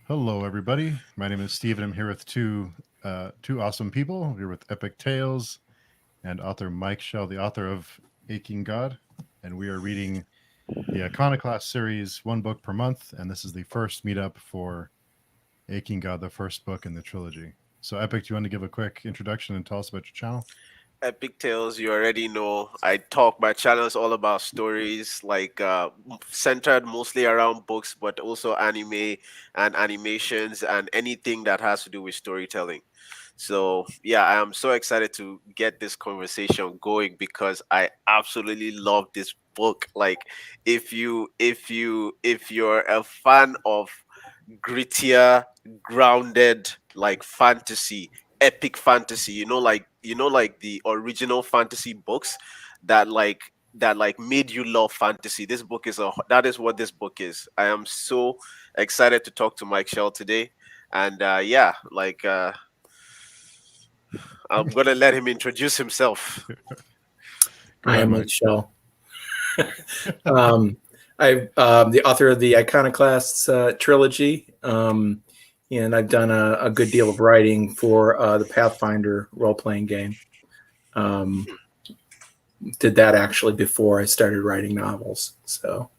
Hello, everybody. My name is Steve, and I'm here with two awesome people. We're with Epic Tales and author Mike Shel, the author of Aching God, and we are reading the Iconoclast series, one book per month. And this is the first meetup for Aching God, the first book in the trilogy. So, Epic, do you want to give a quick introduction and tell us about your channel? Epic Tales, you already know. My channel is all about stories, like centered mostly around books, but also anime and animations and anything that has to do with storytelling. So yeah, I am so excited to get this conversation going because I absolutely love this book. Like, if you're a fan of grittier, grounded, like fantasy, epic fantasy, like the original fantasy books that like that made you love fantasy. That is what this book is. I am so excited to talk to Mike Shell today. And yeah, I'm gonna let him introduce himself. Go I ahead, am Mike. Mike Shell. um, I'm the author of the Iconoclasts trilogy, and I've done a good deal of writing for the Pathfinder role-playing game. Um, did that actually before I started writing novels. So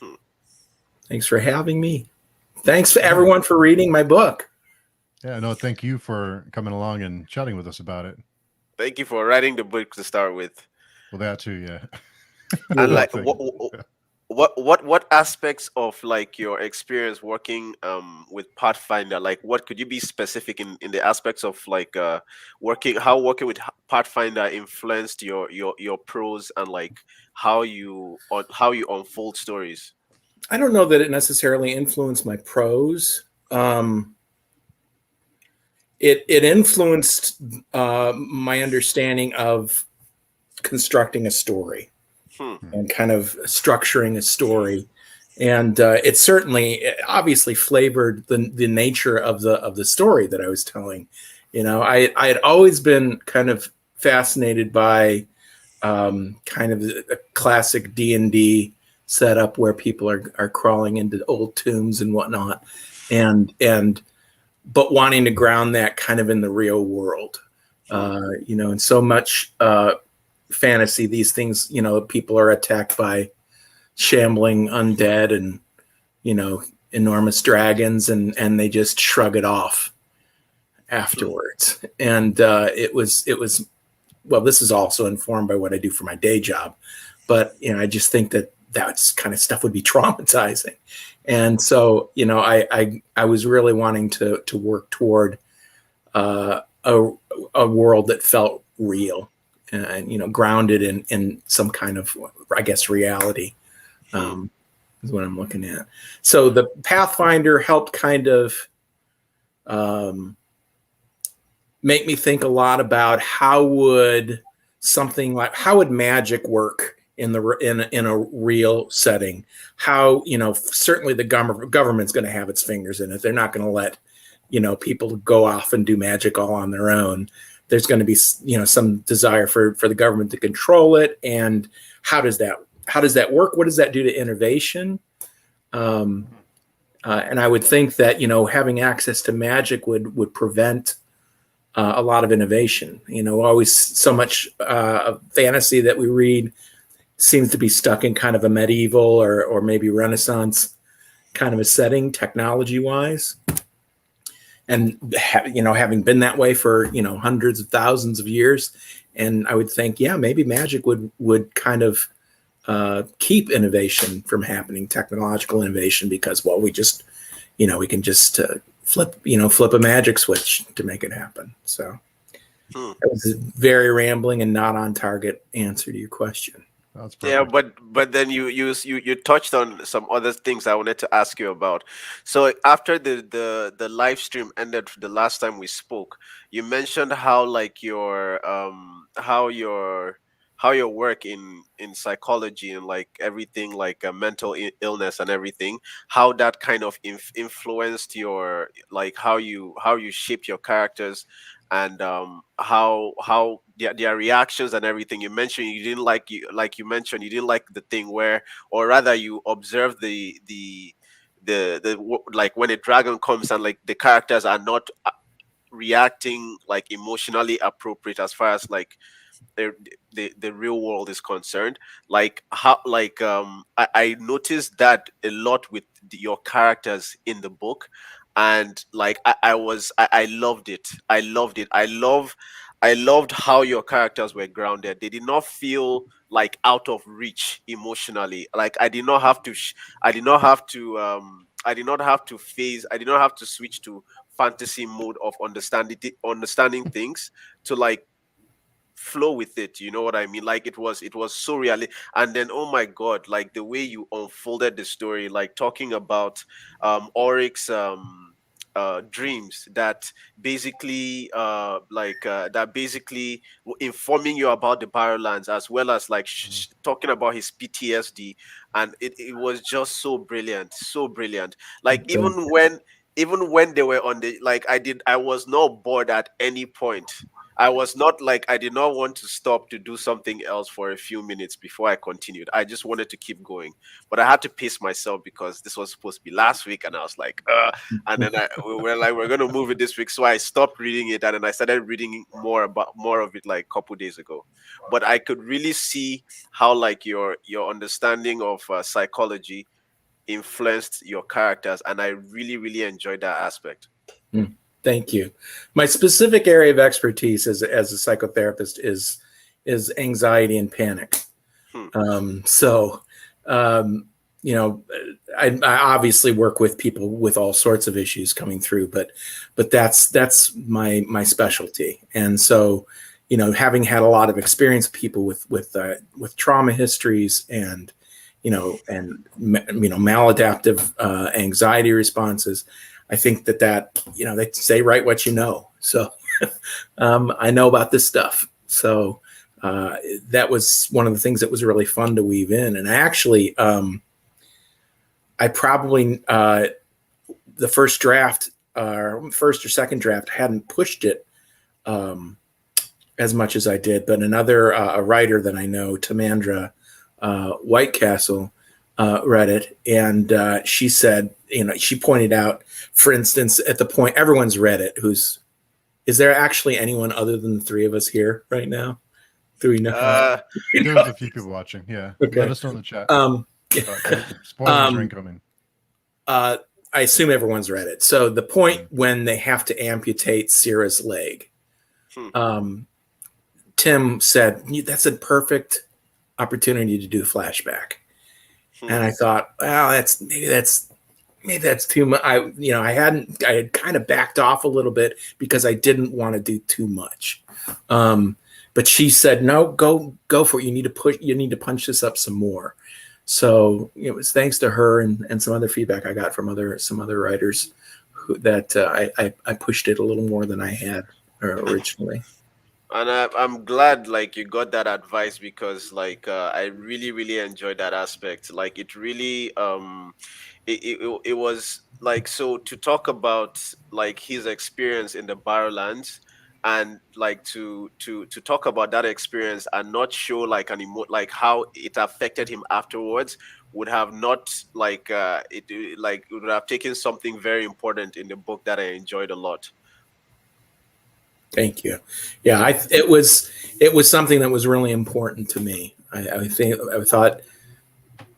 Hmm. thanks for having me. Thanks for Yeah. everyone for reading my book. Yeah, no, thank you for coming along and chatting with us about it. Thank you for writing the book to start with. Well, that too, yeah. You're And One like, welcome. thing. what aspects of like your experience working with Pathfinder, like what could you be specific in the aspects of like working with Pathfinder influenced your prose and like how you unfold stories. I don't know that it necessarily influenced my prose. It influenced my understanding of constructing a story Hmm. Hmm. and kind of structuring a story. And it certainly, obviously, flavored the nature of the story that I was telling. You know, I had always been kind of fascinated by kind of a classic D&D setup where people are crawling into old tombs and whatnot, and but wanting to ground that kind of in the real world. Hmm. And so much fantasy, these things, people are attacked by shambling undead and, you know, enormous dragons, and they just shrug it off Hmm. afterwards. And it was, well, this is also informed by what I do for my day job. But, I just think that that's kind of stuff would be traumatizing. And so, I was really wanting to work toward a world that felt real and, grounded in some kind of, I guess, reality. Hmm. Um, is what I'm looking at. So the Pathfinder helped kind of um, make me think a lot about how would magic work in a real setting. How, certainly the government's going to have its fingers in it. They're not going to let people go off and do magic all on their own. There's going to be some desire for the government to control it. And how does that work? What does that do to innovation? Um, and I would think that having access to magic would prevent a lot of innovation. Always so much fantasy that we read seems to be stuck in kind of a medieval or maybe Renaissance kind of a setting, technology wise. And having been that way for hundreds of thousands of years, and I would think, yeah, maybe magic would kind of keep innovation from happening, technological innovation, because, well, we can just flip a magic switch to make it happen. So Hmm. that was a very rambling and not on target answer to your question. That's Yeah, perfect. but then you touched on some other things I wanted to ask you about. So after the live stream ended the last time we spoke, you mentioned how like how your work in psychology and like everything like mental illness and everything, how that kind of influenced your like how you shape your characters and how their reactions and everything. You mentioned you didn't like you mentioned you didn't like the thing where, or rather you observed like when a dragon comes and like the characters are not reacting like emotionally appropriate as far as like the real world is concerned. Like how like I noticed that a lot with your characters in the book, and like I loved it. I loved how your characters were grounded. They did not feel like out of reach emotionally. Like I did not have to I did not have to switch to fantasy mode of understanding things to like flow with it. You know what I mean? Like it was so real. And then oh my god, like the way you unfolded the story, like talking about Oryx's dreams that basically informing you about the Barrowlands, as well as like talking about his PTSD. And it was just so brilliant, so brilliant. Like even when they were on the like I was not bored at any point. I was not like I did not want to stop to do something else for a few minutes before I continued. I just wanted to keep going, but I had to pace myself because this was supposed to be last week, and I was like, and then we were like, we're gonna move it this week, so I stopped reading it, and then I started reading more of it like a couple days ago. But I could really see how like your understanding of psychology influenced your characters, and I really really enjoyed that aspect. Thank you. My specific area of expertise as a psychotherapist is anxiety and panic. So, you know, I obviously work with people with all sorts of issues coming through, but that's my specialty. And so, you know, having had a lot of experience with people with trauma histories and maladaptive anxiety responses, I think that you know, they say write what you know. So I know about this stuff. So that was one of the things that was really fun to weave in. And I actually, I probably the first draft, first or second draft, hadn't pushed it as much as I did. But another a writer that I know, Tamandra Whitecastle, read it, and she said, you know, she pointed out, for instance, at the point everyone's read it. Is there actually anyone other than the three of us here right now? Do we know? There's a few people watching. Yeah. Okay. Let us know in the chat. Spoilers are incoming. I assume everyone's read it. So the point when they have to amputate Sierra's leg, Tim said that's a perfect opportunity to do a flashback. And I thought, well, maybe that's too much. I had kind of backed off a little bit because I didn't want to do too much. But she said, no, go for it. You need to punch this up some more. So it was thanks to her and some other feedback I got from some other writers that I pushed it a little more than I had originally. And I'm glad like you got that advice, because like I really really enjoyed that aspect. Like it really it was like, so to talk about like his experience in the Barrowlands, and like to talk about that experience and not show like like how it affected him afterwards, would have not like it would have taken something very important in the book that I enjoyed a lot. Thank you. Yeah, it was something that was really important to me. I thought,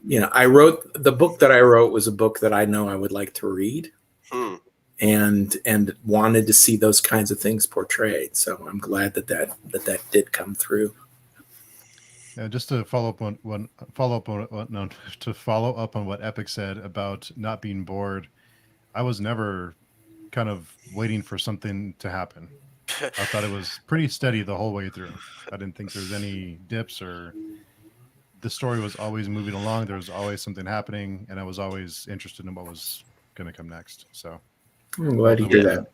you know, the book that I wrote was a book that I know I would like to read, and wanted to see those kinds of things portrayed. So I'm glad that did come through. Yeah, just to follow up on what Epic said about not being bored. I was never kind of waiting for something to happen. I thought it was pretty steady the whole way through. I didn't think there was any dips, or the story was always moving along. There was always something happening, and I was always interested in what was going to come next. So I'm glad to hear that.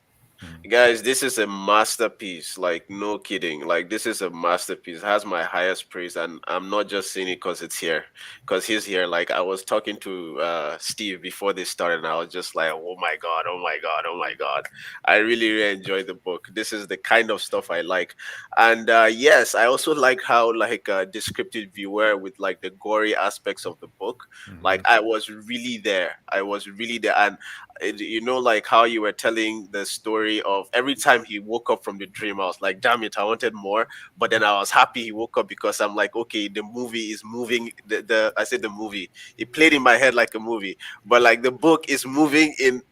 Guys, this is a masterpiece. Like, no kidding. Like, this is a masterpiece. It has my highest praise, and I'm not just saying it because it's here, because he's here. Like, I was talking to Steve before this started, and I was just like, oh my god, oh my god, oh my god. I really, really enjoyed the book. This is the kind of stuff I like, and yes, I also like how like descriptive you were with like the gory aspects of the book. Like, I was really there. I was really there, and you know, like how you were telling the story of every time he woke up from the dream, I was like, damn it, I wanted more. But then I was happy he woke up, because I'm like, okay, the movie is moving. The I said the movie, it played in my head like a movie, but like the book is moving in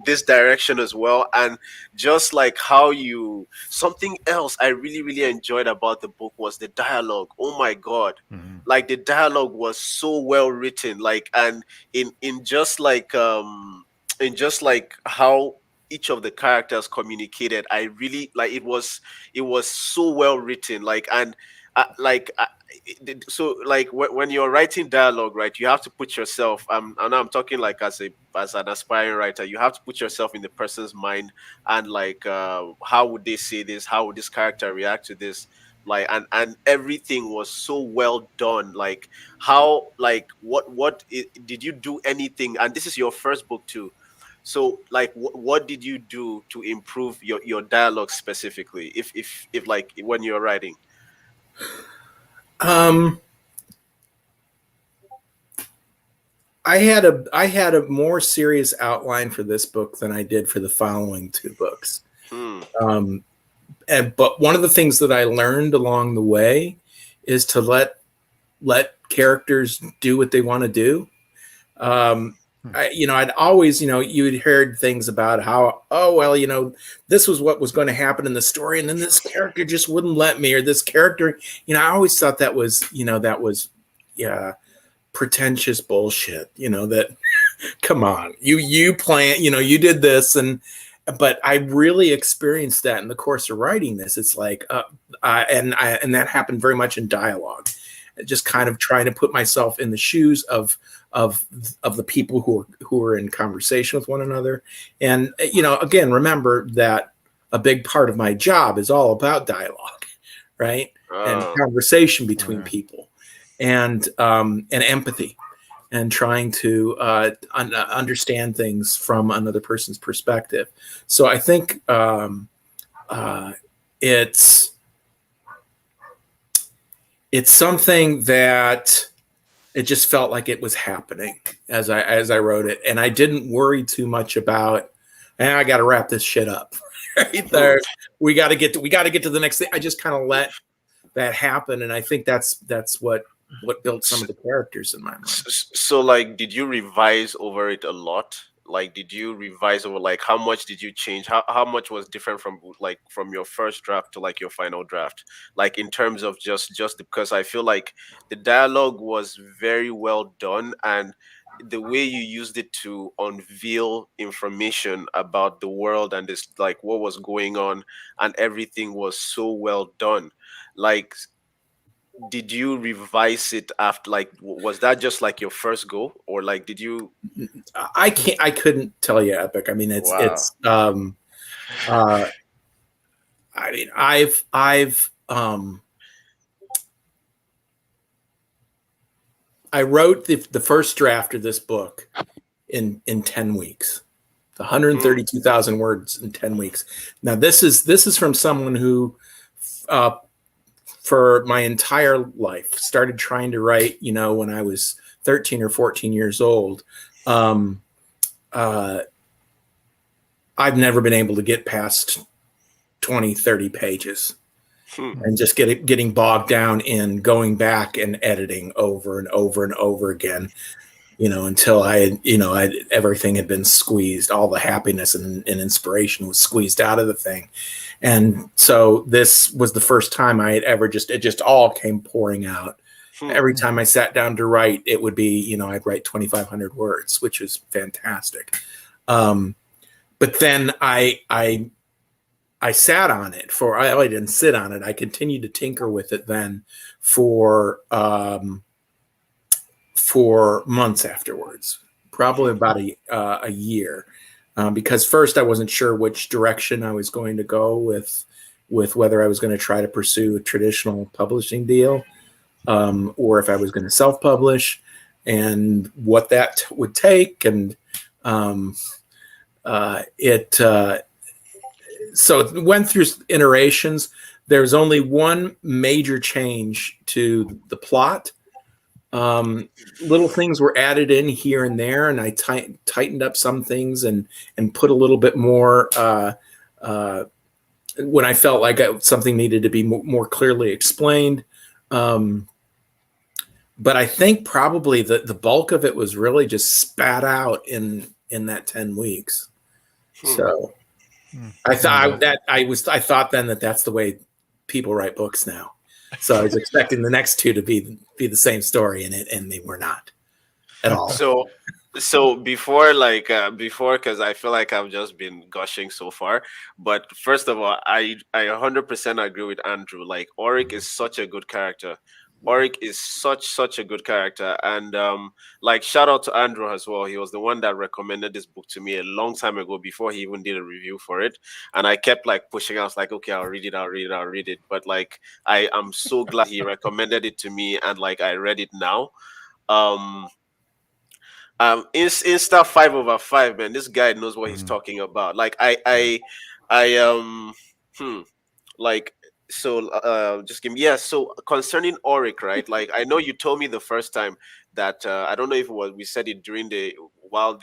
this direction as well. And just like how you, something else I really, really enjoyed about the book was the dialogue. Oh my god. Like, the dialogue was so well written, like, and in just like and just like how each of the characters communicated, I really like it was so well written, like, and like so like when you're writing dialogue, right, you have to put yourself, and I'm talking like as an aspiring writer, you have to put yourself in the person's mind, and like how would they say this, how would this character react to this, like, and everything was so well done. Like, how, like, did you do anything, and this is your first book too, so like what did you do to improve your dialogue specifically, if like when you're writing? Um, I had a more serious outline for this book than I did for the following two books. Hmm. But one of the things that I learned along the way is to let characters do what they want to do. I'd always, you'd heard things about how, oh, well, this was what was going to happen in the story, and then this character just wouldn't let me, or this character, I always thought that was, yeah, pretentious bullshit. That, come on, you plan, you did this, but I really experienced that in the course of writing this. It's like, and that happened very much in dialogue, just kind of trying to put myself in the shoes of the people who are in conversation with one another. And, again, remember that a big part of my job is all about dialogue, right? And conversation between people, and empathy, and trying to understand things from another person's perspective. So I think it's something that it just felt like it was happening as I wrote it, and I didn't worry too much about, I got to wrap this shit up right there. We got to get to the next thing. I just kind of let that happen, and I think that's what built some of the characters in my mind. So like, did you revise over it a lot? Like, did you revise over, like, how much did you change? How much was different from like from your first draft to like your final draft, like in terms of just because I feel like the dialogue was very well done, and the way you used it to unveil information about the world and this, like, what was going on, and everything was so well done. Like, did you revise it after, like, was that just like your first go, or like did you? I couldn't tell you, Epic. I mean, Wow. I mean, I've I wrote the first draft of this book in 10 weeks. 132,000 words in 10 weeks. Now this is from someone who for my entire life started trying to write, when I was 13 or 14 years old. I've never been able to get past 20, 30 pages. And just getting bogged down in going back and editing over and over and over again, until everything had been squeezed. All the happiness and inspiration was squeezed out of the thing. And so this was the first time I had ever it just all came pouring out. Every time I sat down to write, it would be, I'd write 2,500 words, which was fantastic. But then I sat on it I didn't sit on it. I continued to tinker with it then for months afterwards, probably about a year. because first I wasn't sure which direction I was going to go with whether I was going to try to pursue a traditional publishing deal, or if I was going to self-publish, and what that would take. And so it went through iterations. There's only one major change to the plot. Little things were added in here and there, and I tightened up some things and put a little bit more when I felt like something needed to be more clearly explained. But I think probably the bulk of it was really just spat out in that 10 weeks. So I thought I thought then that's the way people write books now. So I was expecting the next two to be the same story in it, and they were not at all. So before, because I feel like I've just been gushing so far. But first of all, I 100% agree with Andrew. Like, Auric is such a good character. Auric is such a good character, and like, shout out to Andrew as well. He was the one that recommended this book to me a long time ago before he even did a review for it, and I kept like pushing. I was like, okay, I'll read it. But like, I am so glad he recommended it to me, and like, I read it now. Insta 5/5, man. This guy knows what he's talking about. Like, like, so just give me, yeah. So concerning Auric, right? Like, I know you told me the first time that I don't know if it was, we said it during while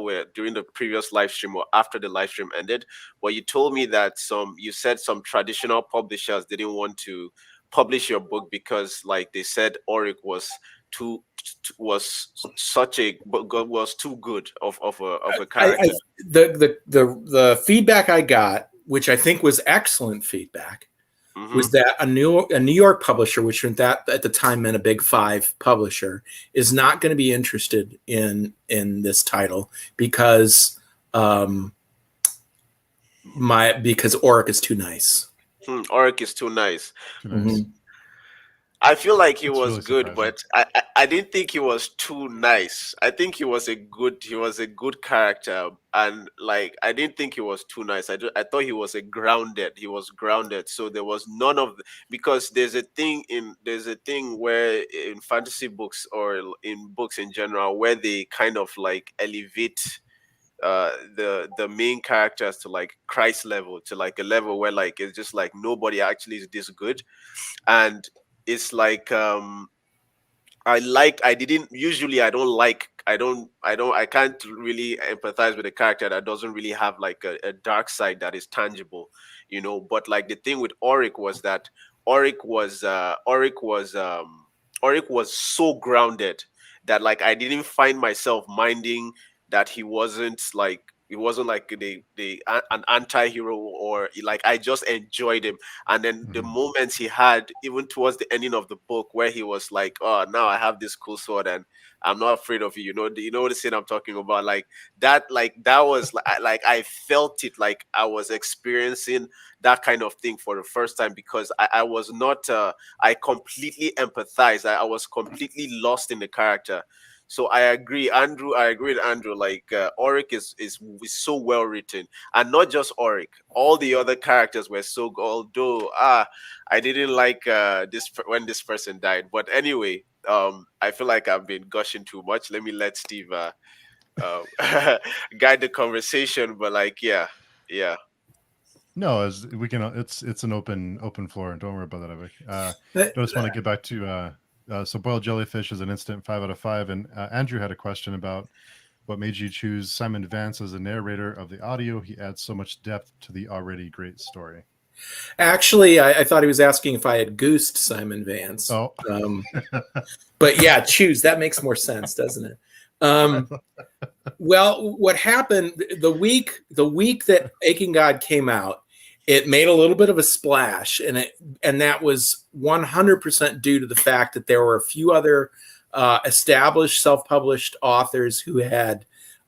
we're during the previous live stream or after the live stream ended, but you told me that you said some traditional publishers didn't want to publish your book because, like, they said Auric was too good of a character. The feedback I got, which I think was excellent feedback, was that a New York publisher, which at the time meant a Big Five publisher, is not going to be interested in this title because Auric is too nice. Auric is too nice. I feel like he was really good, but I didn't think he was too nice. I think he was a good character, and like, I didn't think he was too nice. I thought he was grounded. He was grounded. So there was none of because there's a thing where in fantasy books or in books in general where they kind of like elevate the main characters to like Christ level, to like a level where like it's just like nobody actually is this good. And it's like I can't really empathize with a character that doesn't really have like a dark side that is tangible, but like the thing with Auric was that Auric was so grounded that like I didn't find myself minding that he wasn't like an anti-hero, or like I just enjoyed him. And then the moments he had even towards the ending of the book where he was like, oh, now I have this cool sword and I'm not afraid of you, you know the scene I'm talking about, like that was like I felt it, like I was experiencing that kind of thing for the first time, because I was not I completely empathized. I was completely lost in the character. So I agree with Andrew. Like Auric is so well written, and not just Auric. All the other characters were so good. Although I didn't like when this person died. But anyway, I feel like I've been gushing too much. Let me let Steve guide the conversation. But like, yeah. No, as we can, it's an open floor, and don't worry about that, Epic. I just want to get back to so boiled jellyfish is an instant 5/5, and Andrew had a question about what made you choose Simon Vance as the narrator of the audio. He adds so much depth to the already great story. Actually, I thought he was asking if I had goosed Simon Vance. Oh, but yeah, choose, that makes more sense, doesn't it? Well, what happened the week that Aching God came out, it made a little bit of a splash, and that was 100% due to the fact that there were a few other established self-published authors who had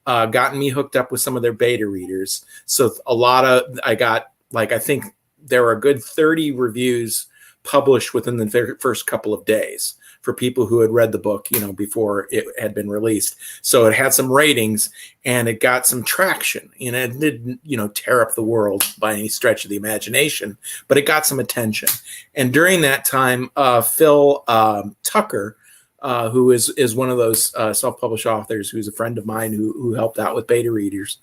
gotten me hooked up with some of their beta readers. So I got, like, I think there were a good 30 reviews published within the first couple of days for people who had read the book, before it had been released. So it had some ratings and it got some traction. It didn't, tear up the world by any stretch of the imagination, but it got some attention. And during that time, Phil Tucker, who is one of those self-published authors, who's a friend of mine who helped out with beta readers,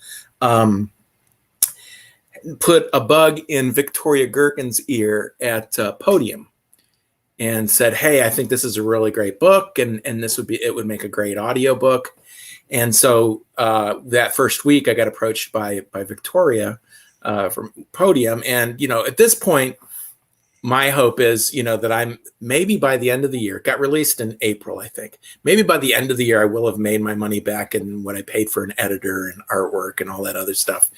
put a bug in Victoria Gherkin's ear at Podium and said, "Hey, I think this is a really great book, and it would make a great audiobook." And so that first week I got approached by Victoria from Podium. And, at this point, my hope is, that I'm maybe by the end of the year, it got released in April, I think. Maybe by the end of the year, I will have made my money back and what I paid for an editor and artwork and all that other stuff.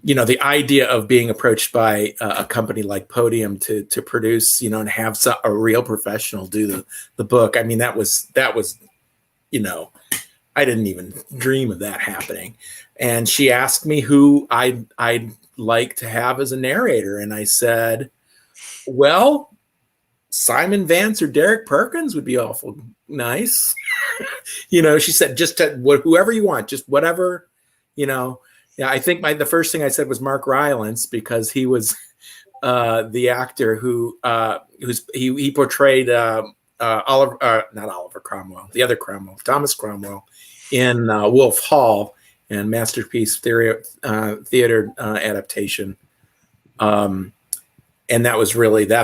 The idea of being approached by a company like Podium to produce, and have a real professional do the book. I mean, that was, I didn't even dream of that happening. And she asked me who I'd like to have as a narrator. And I said, well, Simon Vance or Derek Perkins would be awful nice. She said, just whoever you want, just whatever, Yeah, I think the first thing I said was Mark Rylance, because he was the actor who he portrayed not Oliver Cromwell, the other Cromwell, Thomas Cromwell, in Wolf Hall and Masterpiece Theater adaptation. And that's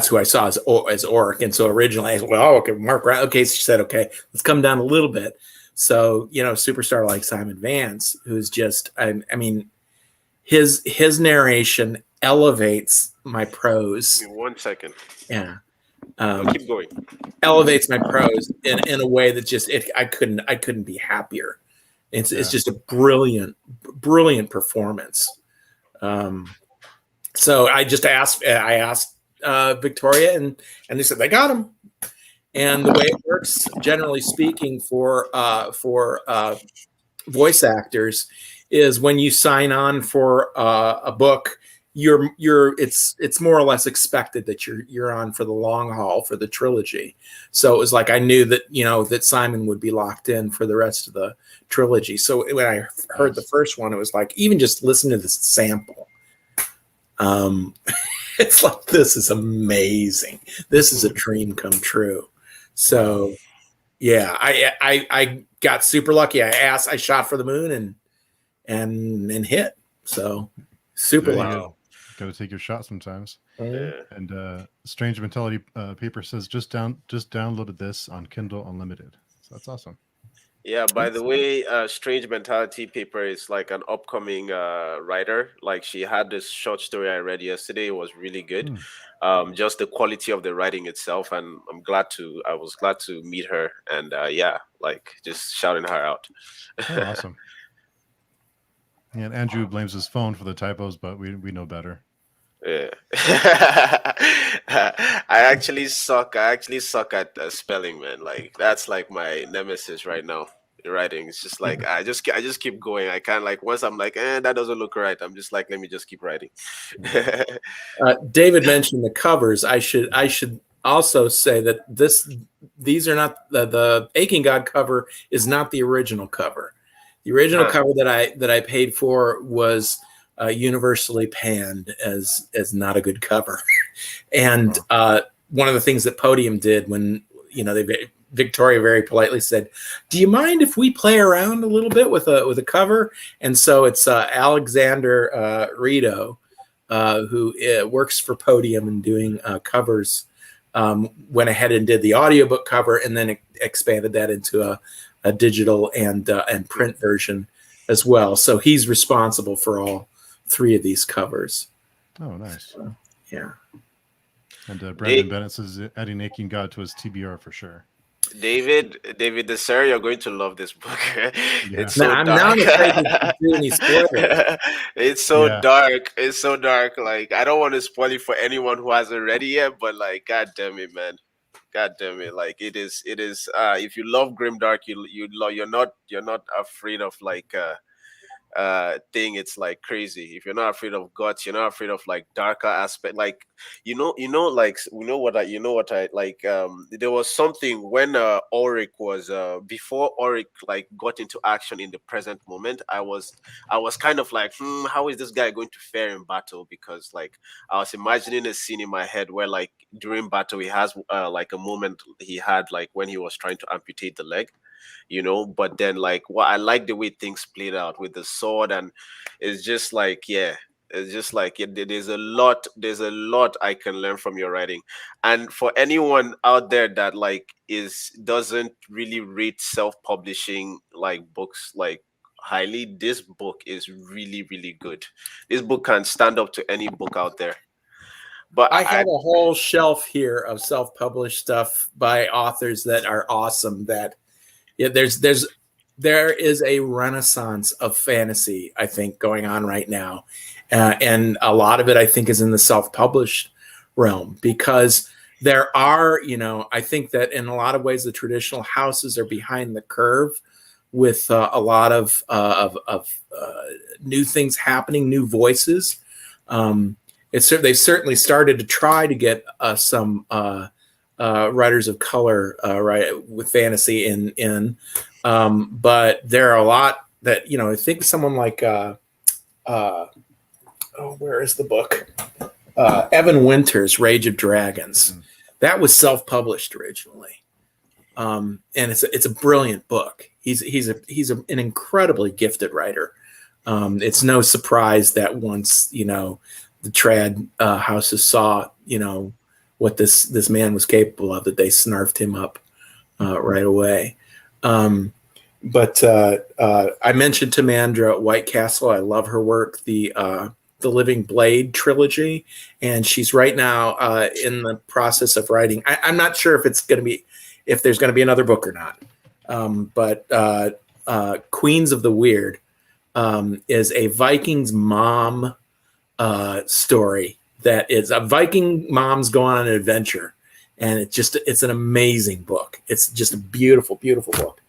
who I saw as Orc. And so originally I said, well, okay, Mark Rylance. Okay, so she said, okay, let's come down a little bit. So, superstar like Simon Vance, who's just, I mean, his narration elevates my prose. Give me 1 second. Yeah. Keep going. Elevates my prose in a way that just, I couldn't be happier. It's just a brilliant performance. So I asked Victoria and they said they got him. And the way it works, generally speaking, for voice actors, is when you sign on for a book, it's more or less expected that you're on for the long haul for the trilogy. So it was like I knew that that Simon would be locked in for the rest of the trilogy. So when I heard the first one, it was like, even just listen to this sample. It's like, this is amazing. This is a dream come true. So, yeah, I got super lucky. I shot for the moon and hit. So, super lucky. Got to take your shot sometimes. Yeah. And Strange Mentality paper says just downloaded this on Kindle Unlimited. So that's awesome. Yeah, by the way, Strange Mentality paper is like an upcoming writer. Like, she had this short story I read yesterday. It was really good. Just the quality of the writing itself, and I was glad to meet her, and just shouting her out. Oh, awesome. And Andrew blames his phone for the typos, but we know better. Yeah. I actually suck at spelling, man. Like, that's like my nemesis right now. Writing, it's just like I just keep going. I can't, like, once I'm like, that doesn't look right, I'm just like, let me just keep writing. David mentioned the covers. I should also say that these are not the Aching God cover is not the original cover. The original cover that I paid for was universally panned as not a good cover. And one of the things that Podium did when Victoria very politely said, "Do you mind if we play around a little bit with a cover?" And so it's Alexander Rito, who works for Podium and doing covers, went ahead and did the audiobook cover and then expanded that into a digital and print version as well. So he's responsible for all three of these covers. Oh, nice. So, yeah. And Brandon Bennett says adding Aching God to his TBR for sure. David DeSer, you're going to love this book. It's so I'm dark. not afraid to do any spoilers. It's so dark. It's so dark. Like, I don't want to spoil it for anyone who hasn't read it yet, but like, god damn it, man. God damn it. Like, it is if you love grimdark, you're not afraid of like thing, it's like crazy. If you're not afraid of guts, you're not afraid of like darker aspect. Like like you know what I like. There was something when Ulrich was before Ulrich like got into action in the present moment. I was kind of like, how is this guy going to fare in battle? Because like I was imagining a scene in my head where like during battle he has like a moment he had like when he was trying to amputate the leg, but then like what I like the way things played out with the sword, and it's just like, yeah, it's just like there's a lot I can learn from your writing. And for anyone out there that like is doesn't really rate self-publishing like books like highly, this book is really really good. This book can stand up to any book out there. But I have a whole shelf here of self-published stuff by authors that are awesome. That there is a renaissance of fantasy, I think, going on right now, and a lot of it I think is in the self-published realm, because there are, I think that in a lot of ways the traditional houses are behind the curve with a lot of new things happening, new voices. They've certainly started to try to get some writers of color right with fantasy in, but there are a lot that I think someone like where is the book? Evan Winter's Rage of Dragons. That was self-published originally, and it's a brilliant book. He's an incredibly gifted writer. It's no surprise that once the trad houses saw what this man was capable of, that they snarfed him up right away. But I mentioned Tamandra White Castle. I love her work. The Living Blade trilogy, and she's right now in the process of writing. I'm not sure if there's going to be another book or not. But Queens of the Weird is a Viking's mom story that is a Viking mom's going on an adventure, and it's an amazing book. It's just a beautiful, beautiful book.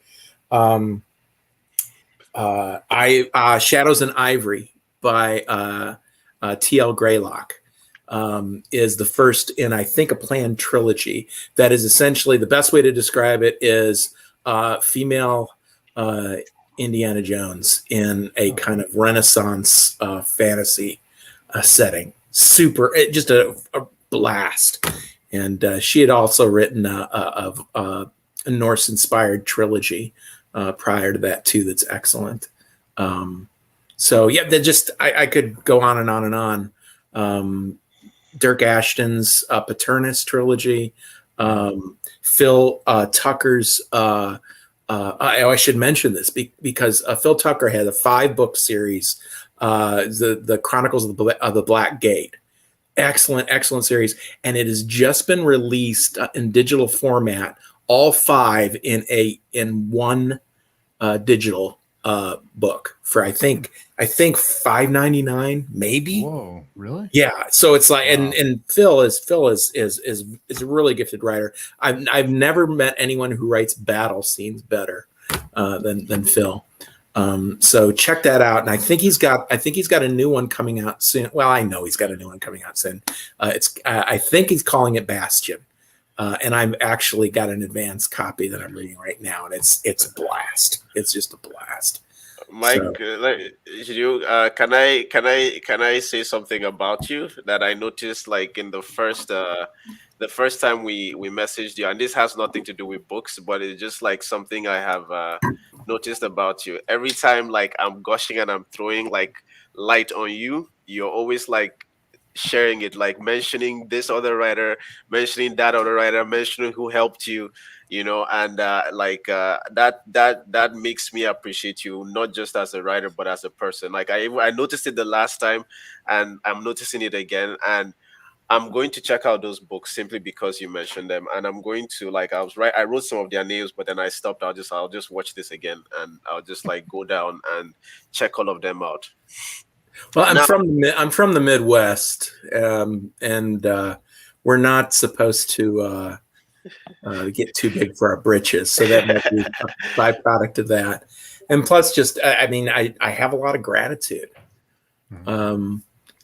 Shadows and Ivory by T.L. Greylock is the first in, I think, a planned trilogy that is essentially, the best way to describe it is female Indiana Jones in a kind of Renaissance fantasy setting. Just a blast. And she had also written a Norse-inspired trilogy prior to that too. That's excellent. So yeah, I could go on and on and on. Dirk Ashton's Paternus trilogy, Phil Tucker's. I should mention this because Phil Tucker had a 5-book series, the Chronicles of the Black Gate. Excellent series, and it has just been released in digital format, all 5 in one digital book for I think $5.99 maybe. Whoa, really? Yeah. So it's like, wow. and Phil is a really gifted writer. I've never met anyone who writes battle scenes better than Phil. So check that out. And I think he's got a new one coming out soon. Well, I know he's got a new one coming out soon. I think he's calling it Bastion. And I've actually got an advanced copy that I'm reading right now, and it's a blast. It's just a blast. Mike, can I say something about you that I noticed like in the first time we messaged you, and this has nothing to do with books, but it's just like something I have noticed about you. Every time like I'm gushing and I'm throwing like light on you, you're always like sharing it, like mentioning this other writer, mentioning that other writer, mentioning who helped you, and that makes me appreciate you, not just as a writer but as a person. Like I noticed it the last time, and I'm noticing it again, and I'm going to check out those books simply because you mentioned them, and I'm going to I wrote some of their names, but then I stopped. I'll just watch this again, and I'll just like go down and check all of them out. Well, I'm from the Midwest, and we're not supposed to get too big for our britches, so that might be a byproduct of that. And plus, just I mean, I have a lot of gratitude.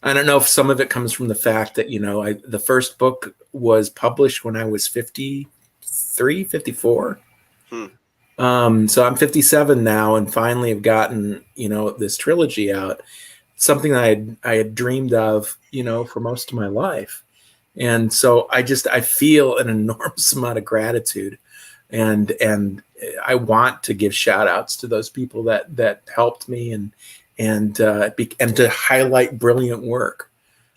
I don't know if some of it comes from the fact that, the first book was published when I was 53, 54. Hmm. So I'm 57 now, and finally have gotten, this trilogy out, something that I had dreamed of, for most of my life. And so I feel an enormous amount of gratitude, and I want to give shout outs to those people that helped me, and to highlight brilliant work.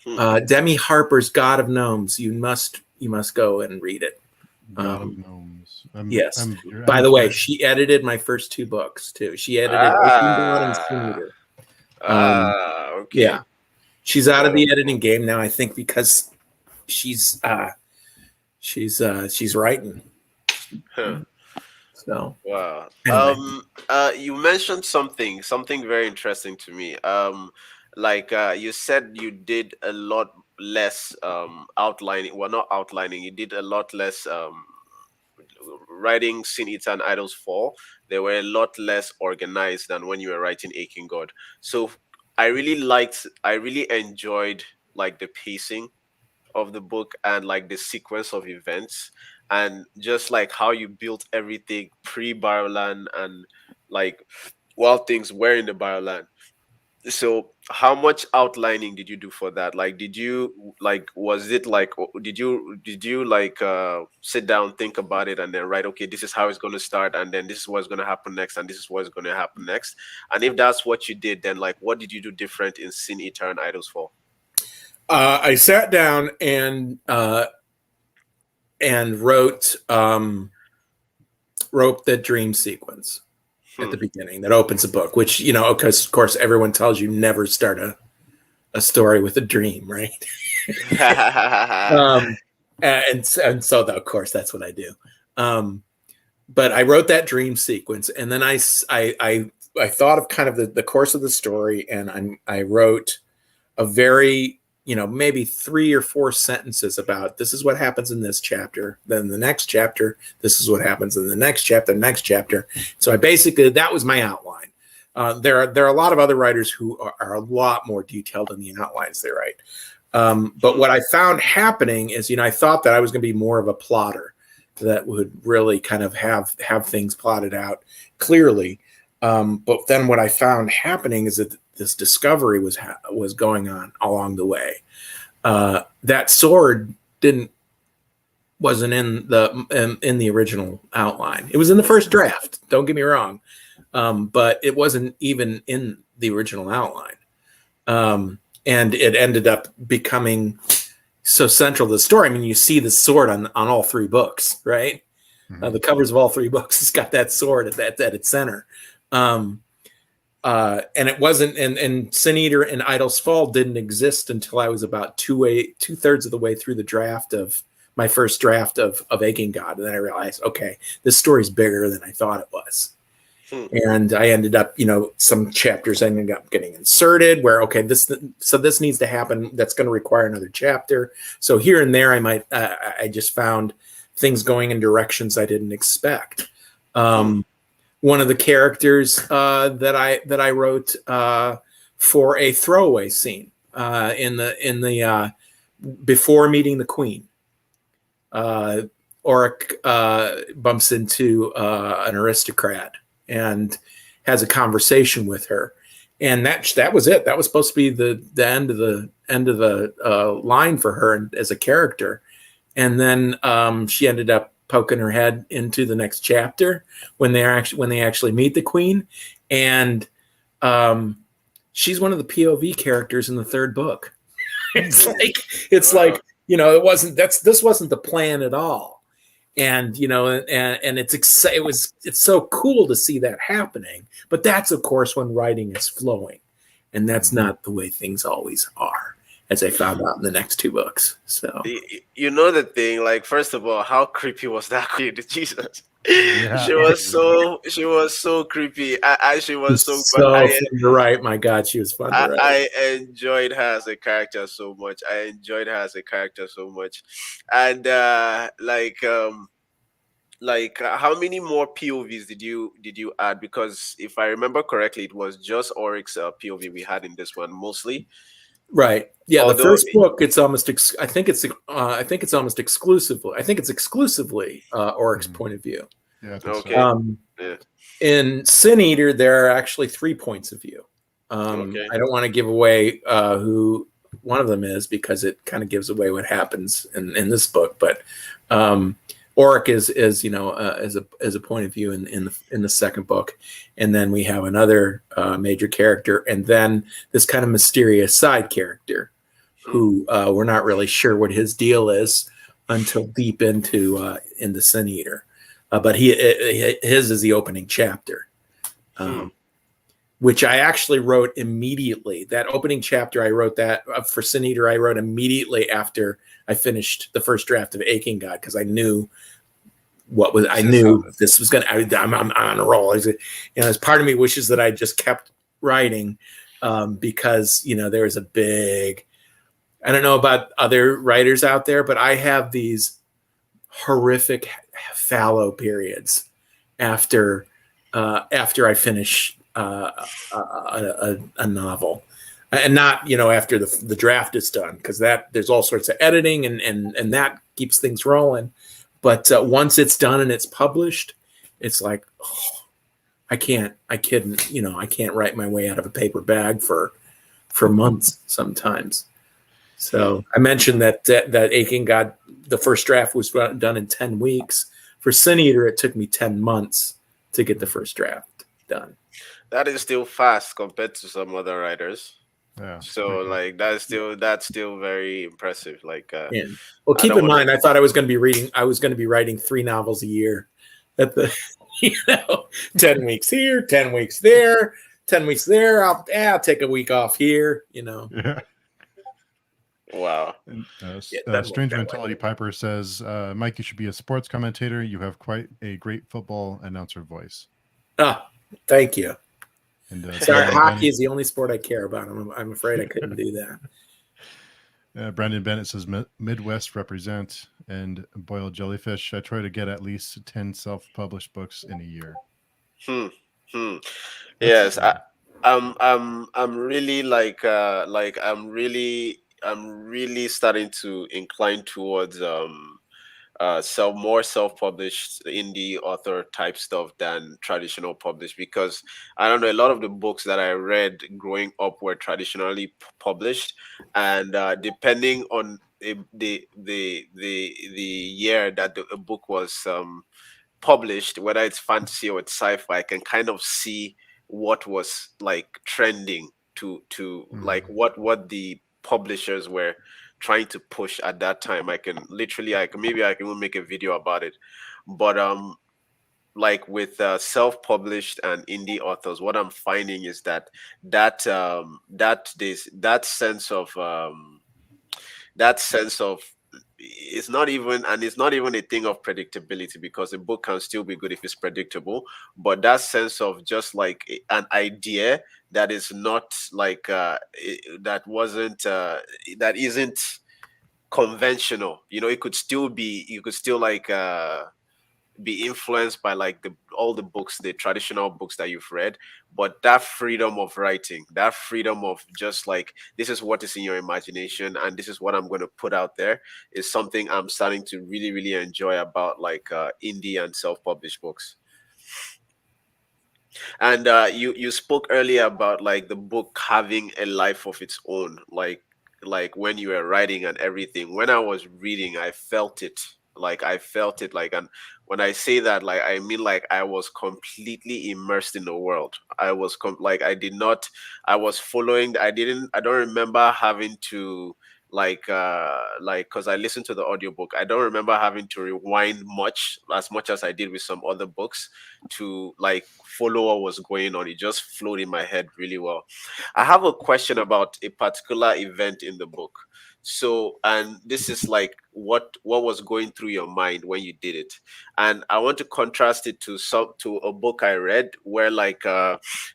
Demi Harper's God of Gnomes. You must go and read it. God of Gnomes. Yes. I'm By the way, curious. she edited my first two books too. She edited Aching God and Sin Eater. Okay. Yeah, she's out of the Wonderful. editing game now, I think, because she's writing. Huh. So Wow. anyway, You mentioned something very interesting to me. Like you said you did a lot less outlining. Well, not outlining. You did a lot less writing Sin Eater and Idols Fall. They were a lot less organized than when you were writing Aching God. So I really enjoyed like the pacing of the book and like the sequence of events and just like how you built everything pre-Bioland and like while things were in the Bioland. So how much outlining did you do for that? Like did you like was it like did you like sit down, think about it and then write, okay, this is how it's going to start and then this is what's going to happen next and this is what's going to happen next? And if that's what you did, then like what did you do different in Sin Eater and Idols Fall? I sat down and wrote the dream sequence at the beginning that opens the book, which, because of course everyone tells you never start a story with a dream, right? And so of course that's what I do. But I wrote that dream sequence, and then I thought of kind of the course of the story, and I wrote a very, maybe 3 or 4 sentences about this is what happens in this chapter. Then the next chapter, this is what happens in the next chapter. So I basically, that was my outline. There are a lot of other writers who are a lot more detailed in the outlines they write. But what I found happening is, I thought that I was going to be more of a plotter that would really kind of have things plotted out clearly. But then what I found happening is that this discovery was going on along the way. That sword wasn't in the original outline. It was in the first draft. Don't get me wrong, but it wasn't even in the original outline. And it ended up becoming so central to the story. I mean, you see the sword on all 3 books, right? The covers of all 3 books has got that sword at its center. And it wasn't, and Sin Eater and Idols Fall didn't exist until I was about 2/3 of the way through the draft of my first draft of Aching God. And then I realized, okay, this story's bigger than I thought it was. And I ended up, some chapters ended up getting inserted where, okay, this needs to happen. That's going to require another chapter. So here and there, I just found things going in directions I didn't expect. One of the characters that I wrote for a throwaway scene in the before meeting the Queen, Auric bumps into an aristocrat and has a conversation with her, and that was it. That was supposed to be the end of the line for her as a character, and then she ended up poking her head into the next chapter when they actually meet the Queen, and she's one of the POV characters in the 3rd book. It's like this wasn't the plan at all. And and it's so cool to see that happening, but that's of course when writing is flowing, and that's not the way things always are, as I found out in the next 2 books. So the thing, like, first of all, how creepy was that Queen? Jesus. Yeah. She was so creepy. She was so, but fun to write. My God, she was fun to write. I enjoyed her as a character so much. how many more POVs did you add? Because if I remember correctly, it was just Oryx POV we had in this one mostly. Right. Yeah. The Although, first book, it's almost. I think it's. I think it's almost exclusively. I think it's exclusively Oryx Mhm. point of view. Yeah, I think so. okay, yeah, In Sin Eater, there are actually 3 points of view. okay, I don't want to give away who one of them is because it kind of gives away what happens in this book. But Oric is as a point of view in the second book, and then we have another major character, and then this kind of mysterious side character hmm, who we're not really sure what his deal is until deep into Sin Eater. But his is the opening chapter, hmm. which I actually wrote immediately. That opening chapter, I wrote that for Sin Eater. I wrote immediately after I finished the first draft of Aching God because I knew I This is knew this was going to. I'm on a roll. As part of me wishes that I just kept writing because there was a big. I don't know about other writers out there, but I have these horrific fallow periods after after I finish a novel, and not after the draft is done because that there's all sorts of editing and that keeps things rolling. But once it's done and it's published, it's like I can't write my way out of a paper bag for months sometimes. So I mentioned that Aching God, the first draft was done in 10 weeks. For Sin Eater, it took me 10 months to get the first draft done. That is still fast compared to some other writers. Yeah. So Pretty like that's still very impressive. Like And well, I keep don't in want mind, I thought I was going to be writing 3 novels a year at the, 10 weeks here, 10 weeks there, 10 weeks there. I'll take a week off here. Yeah. to. Wow. And, It doesn't work Strange that way. Mentality Piper says, Mike, you should be a sports commentator. You have quite a great football announcer voice. Thank you. And Sorry, hockey is the only sport I care about. I'm afraid I couldn't do that. Brandon Bennett says, Midwest represent. And Boiled Jellyfish, I try to get at least 10 self-published books in a year. Hmm. Hmm. That's, Yes, I'm really I'm really starting to incline towards more self-published indie author type stuff than traditional published, because I don't know, a lot of the books that I read growing up were traditionally published, and depending on the year that a book was published, whether it's fantasy or it's sci-fi, I can kind of see what was like trending to like what the publishers were trying to push at that time. I can even make a video about it. But like with self-published and indie authors, what I'm finding is that sense of it's not even a thing of predictability, because a book can still be good if it's predictable, but that sense of just like an idea that is not like that isn't conventional. It could still be you could still like be influenced by like all the books, the traditional books that you've read, but that freedom of writing, that freedom of just like, this is what is in your imagination and this is what I'm going to put out there, is something I'm starting to really really enjoy about like indie and self-published books. And you spoke earlier about like the book having a life of its own, like when you were writing and everything. When I was reading, I felt it like, and when I say that, like, I mean like I was completely immersed in the world. Like I did not, I was following. I don't remember having to like because I listened to the audiobook. I don't remember having to rewind much as I did with some other books to like follow what was going on. It just flowed in my head really well. I have a question about a particular event in the book. So, and this is like what was going through your mind when you did it, and I want to contrast it to a book I read where like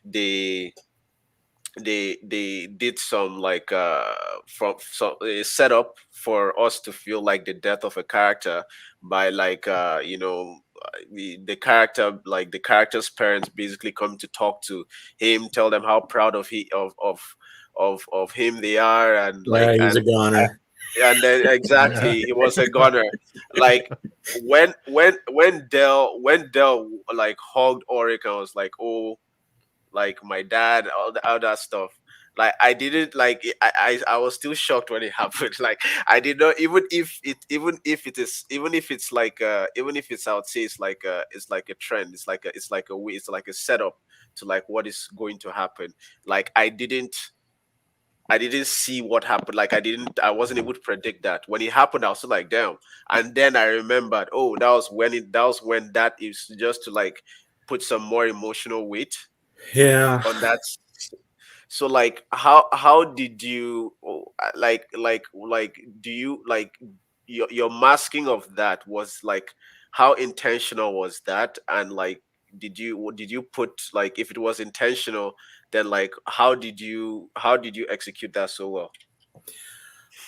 they they did some like from so a setup for us to feel like the death of a character by like the character, like the character's parents, basically come to talk to him, tell them how proud of he of him they are, and Yeah, like he's a goner. and then Yeah. exactly he was a gunner. Like when Dell like hugged Oric, I was like, oh, like my dad, all that stuff. Like I didn't like it- I was still shocked when it happened. Like I did not, even if it's like even if it's, I would say it's like a trend, it's like a way, it's like a setup to like what is going to happen. Like I didn't see what happened. Like I wasn't able to predict that. When it happened, I was still like, damn. And then I remembered, oh, that was when that is just to like put some more emotional weight Yeah. on that. So like how did you do you like your masking of that was like, how intentional was that? And like did you put, like, if it was intentional, then like how did you execute that so well?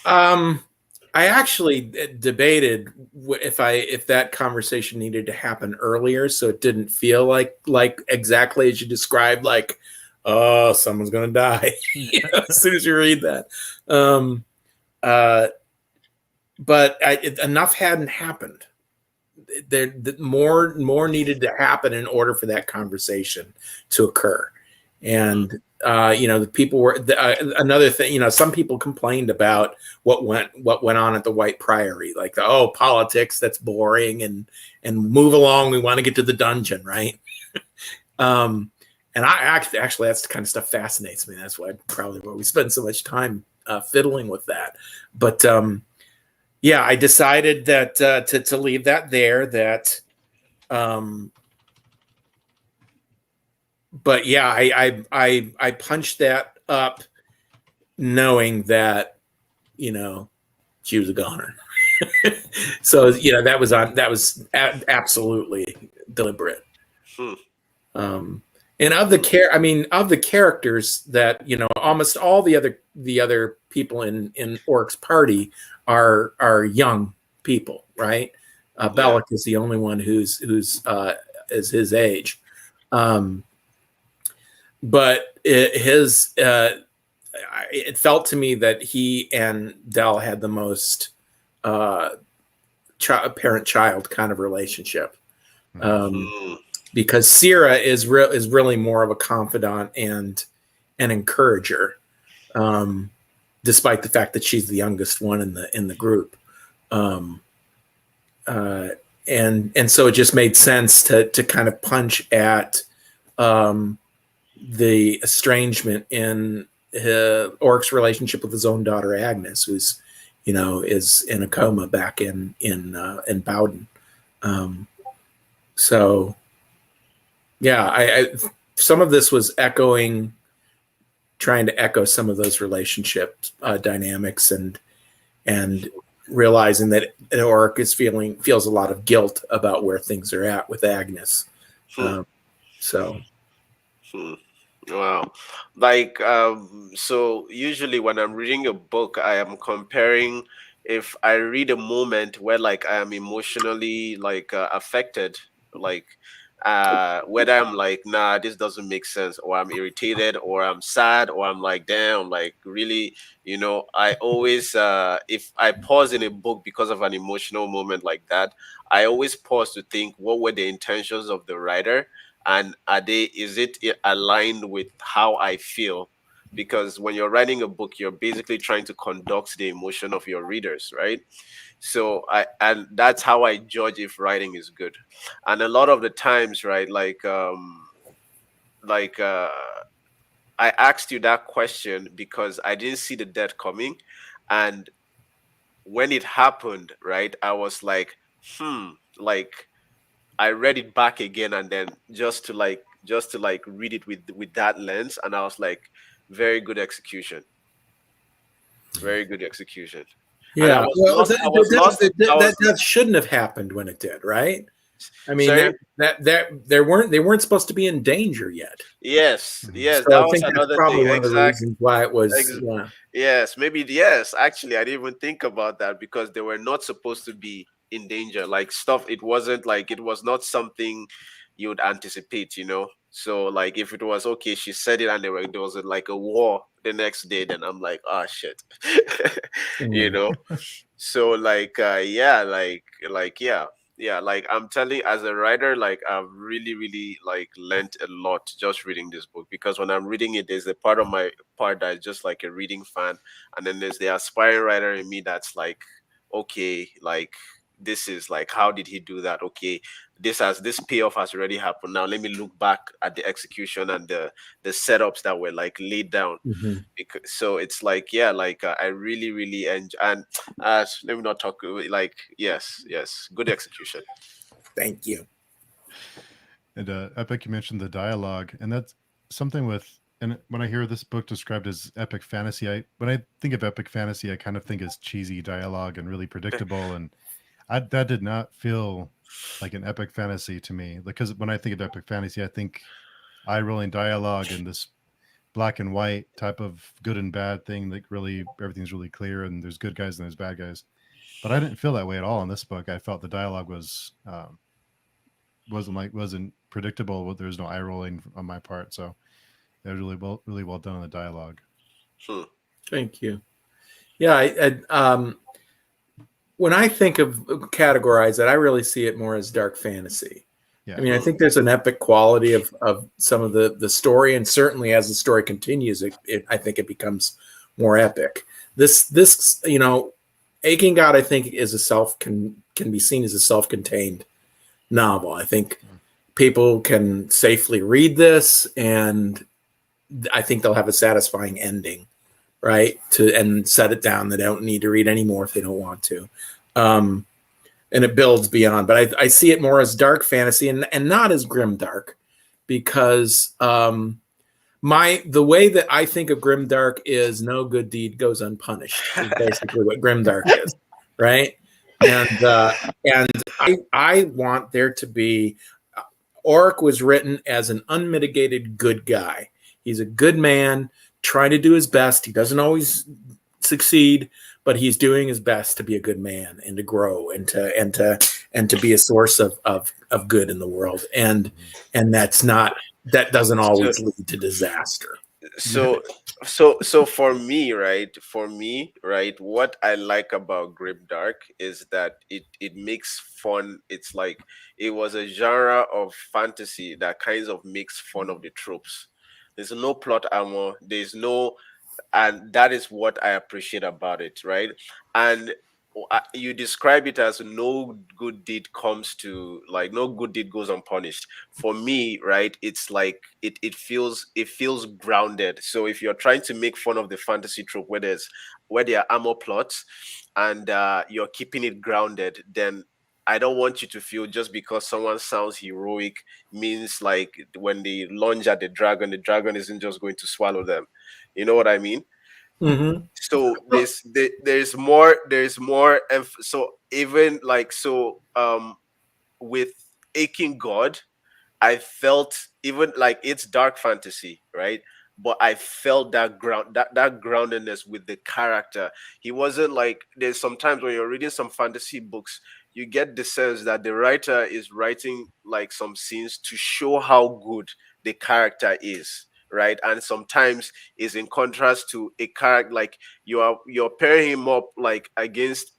Um, I actually debated if that conversation needed to happen earlier, so it didn't feel like exactly as you described, like, oh, someone's gonna die as soon as you read that. Um, uh, but enough hadn't happened. More needed to happen in order for that conversation to occur. And the people were another thing. Some people complained about what went on at the White Priory, like politics, that's boring, and move along. We want to get to the dungeon, right? And I actually that's the kind of stuff fascinates me. That's why we spend so much time fiddling with that. But yeah, I decided that to leave that there. But yeah, I punched that up, knowing that she was a goner. So that was absolutely deliberate. Hmm. And of the characters that almost all the other people in Orc's party are young people, right? Bellic is the only one who's is his age. But it felt to me that he and Dell had the most parent-child kind of relationship, because Sierra is really more of a confidant and an encourager, despite the fact that she's the youngest one in the group. And so it just made sense to kind of punch at the estrangement in Orc's relationship with his own daughter Agnes, who's is in a coma back in Bowden. So yeah, I some of this was trying to echo some of those relationship dynamics, and realizing that Orc feels a lot of guilt about where things are at with Agnes. So. Wow. Like so usually when I'm reading a book, I am comparing, if I read a moment where like I am emotionally like affected, like whether I'm like, nah, this doesn't make sense, or I'm irritated, or I'm sad, or I'm like, damn, like really, I always if I pause in a book because of an emotional moment like that, I always pause to think, what were the intentions of the writer, and is it aligned with how I feel? Because when you're writing a book, you're basically trying to conduct the emotion of your readers, right? So and that's how I judge if writing is good. And a lot of the times, right, like I asked you that question because I didn't see the death coming, and when it happened, right, I was like, like I read it back again, and then just to like read it with that lens, and I was like, very good execution, very good execution. And Yeah, well, I was lost. I was that shouldn't have happened when it did, right? I mean, sorry. that they weren't supposed to be in danger yet. Yes, yes, So that I was think that's another probably thing. one of the Exactly. reasons why it was. Yeah. Yes, maybe yes. Actually, I didn't even think about that, because they were not supposed to be in danger, like stuff. It wasn't like, it was not something you would anticipate, you know. So like if it was okay, she said it, and there was like a war the next day, then I'm like, oh shit. You Mm. know. So like yeah, yeah, yeah, like I'm telling you, as a writer, like I've really really like learned a lot just reading this book, because when I'm reading it, there's a part of my part that's just like a reading fan, and then there's the aspiring writer in me that's like, okay, like this is like, how did he do that? Okay, this payoff has already happened. Now let me look back at the execution and the setups that were like laid down. Mhm. Because, so it's like, yeah, like I really really enjoy. And let me not talk, like, yes, yes, good execution. Thank you. And Epic, you mentioned the dialogue, and that's something with. And when I hear this book described as epic fantasy, when I think of epic fantasy, I kind of think as cheesy dialogue and really predictable. And that did not feel like an epic fantasy to me. Because when I think of epic fantasy, I think eye rolling dialogue and this black and white type of good and bad thing. Like really, everything's really clear, and there's good guys and there's bad guys. But I didn't feel that way at all in this book. I felt the dialogue wasn't predictable. There was no eye rolling on my part, so it was really well done on the dialogue. Hmm. Thank you. Yeah, when I think of categorize it, I really see it more as dark fantasy. Yeah, I mean, I think there's an epic quality of some of the story, and certainly as the story continues, I think it becomes more epic. This Aching God, I think, is can be seen as a self-contained novel. I think people can safely read this, and I think they'll have a satisfying ending, right? And set it down. They don't need to read any more if they don't want to. And it builds beyond. But I see it more as dark fantasy and not as grim dark, because the way that I think of grim dark is no good deed goes unpunished. Is basically what grim dark is, right? And I want there to be. Oric was written as an unmitigated good guy. He's a good man, trying to do his best. He doesn't always succeed, but he's doing his best to be a good man and to grow and to be a source of good in the world. And that doesn't So always lead to disaster. so for me, right, what I like about Grimdark is that it makes fun. It's like, it was a genre of fantasy that kinds of makes fun of the tropes. There's no plot armor, there's no, and that is what I appreciate about it, right? And you describe it as no good deed comes to, like, no good deed goes unpunished. For me, right, it's like it feels grounded. So if you're trying to make fun of the fantasy trope where there are armor plots, and you're keeping it grounded, then I don't want you to feel just because someone sounds heroic means like when they lunge at the dragon isn't just going to swallow them. You know what I mean? Mm-hmm. So so even like, with Aching God, I felt, even like, it's dark fantasy, right? But I felt that groundedness with the character. He wasn't like, there's sometimes when you're reading some fantasy books, you get the sense that the writer is writing like some scenes to show how good the character is, right? And sometimes is in contrast to a character, like you're pairing him up like against,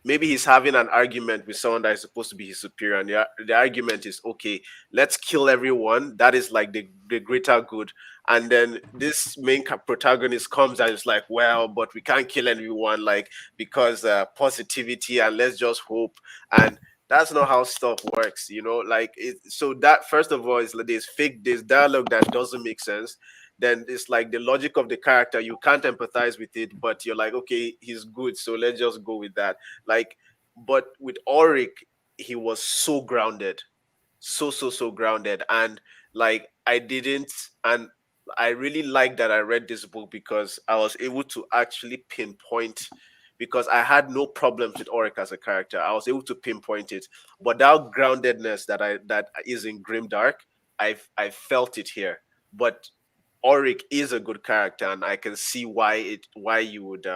maybe he's having an argument with someone that is supposed to be his superior, and the argument is, okay, let's kill everyone, that is like the greater good. And then this main protagonist comes and is like, well, but we can't kill everyone, like, because positivity, and let's just hope. And that's not how stuff works, you know, like so that, first of all, is like this dialogue that doesn't make sense. Then it's like the logic of the character, you can't empathize with it, but you're like, okay, he's good, so let's just go with that. Like, but with Auric, he was so grounded, so grounded. And like, I really like that I read this book, because I was able to actually pinpoint, because I had no problems with Auric as a character. I was able to pinpoint it. But that groundedness that is in Grimdark, I felt it here. But Auric is a good character, and I can see why you would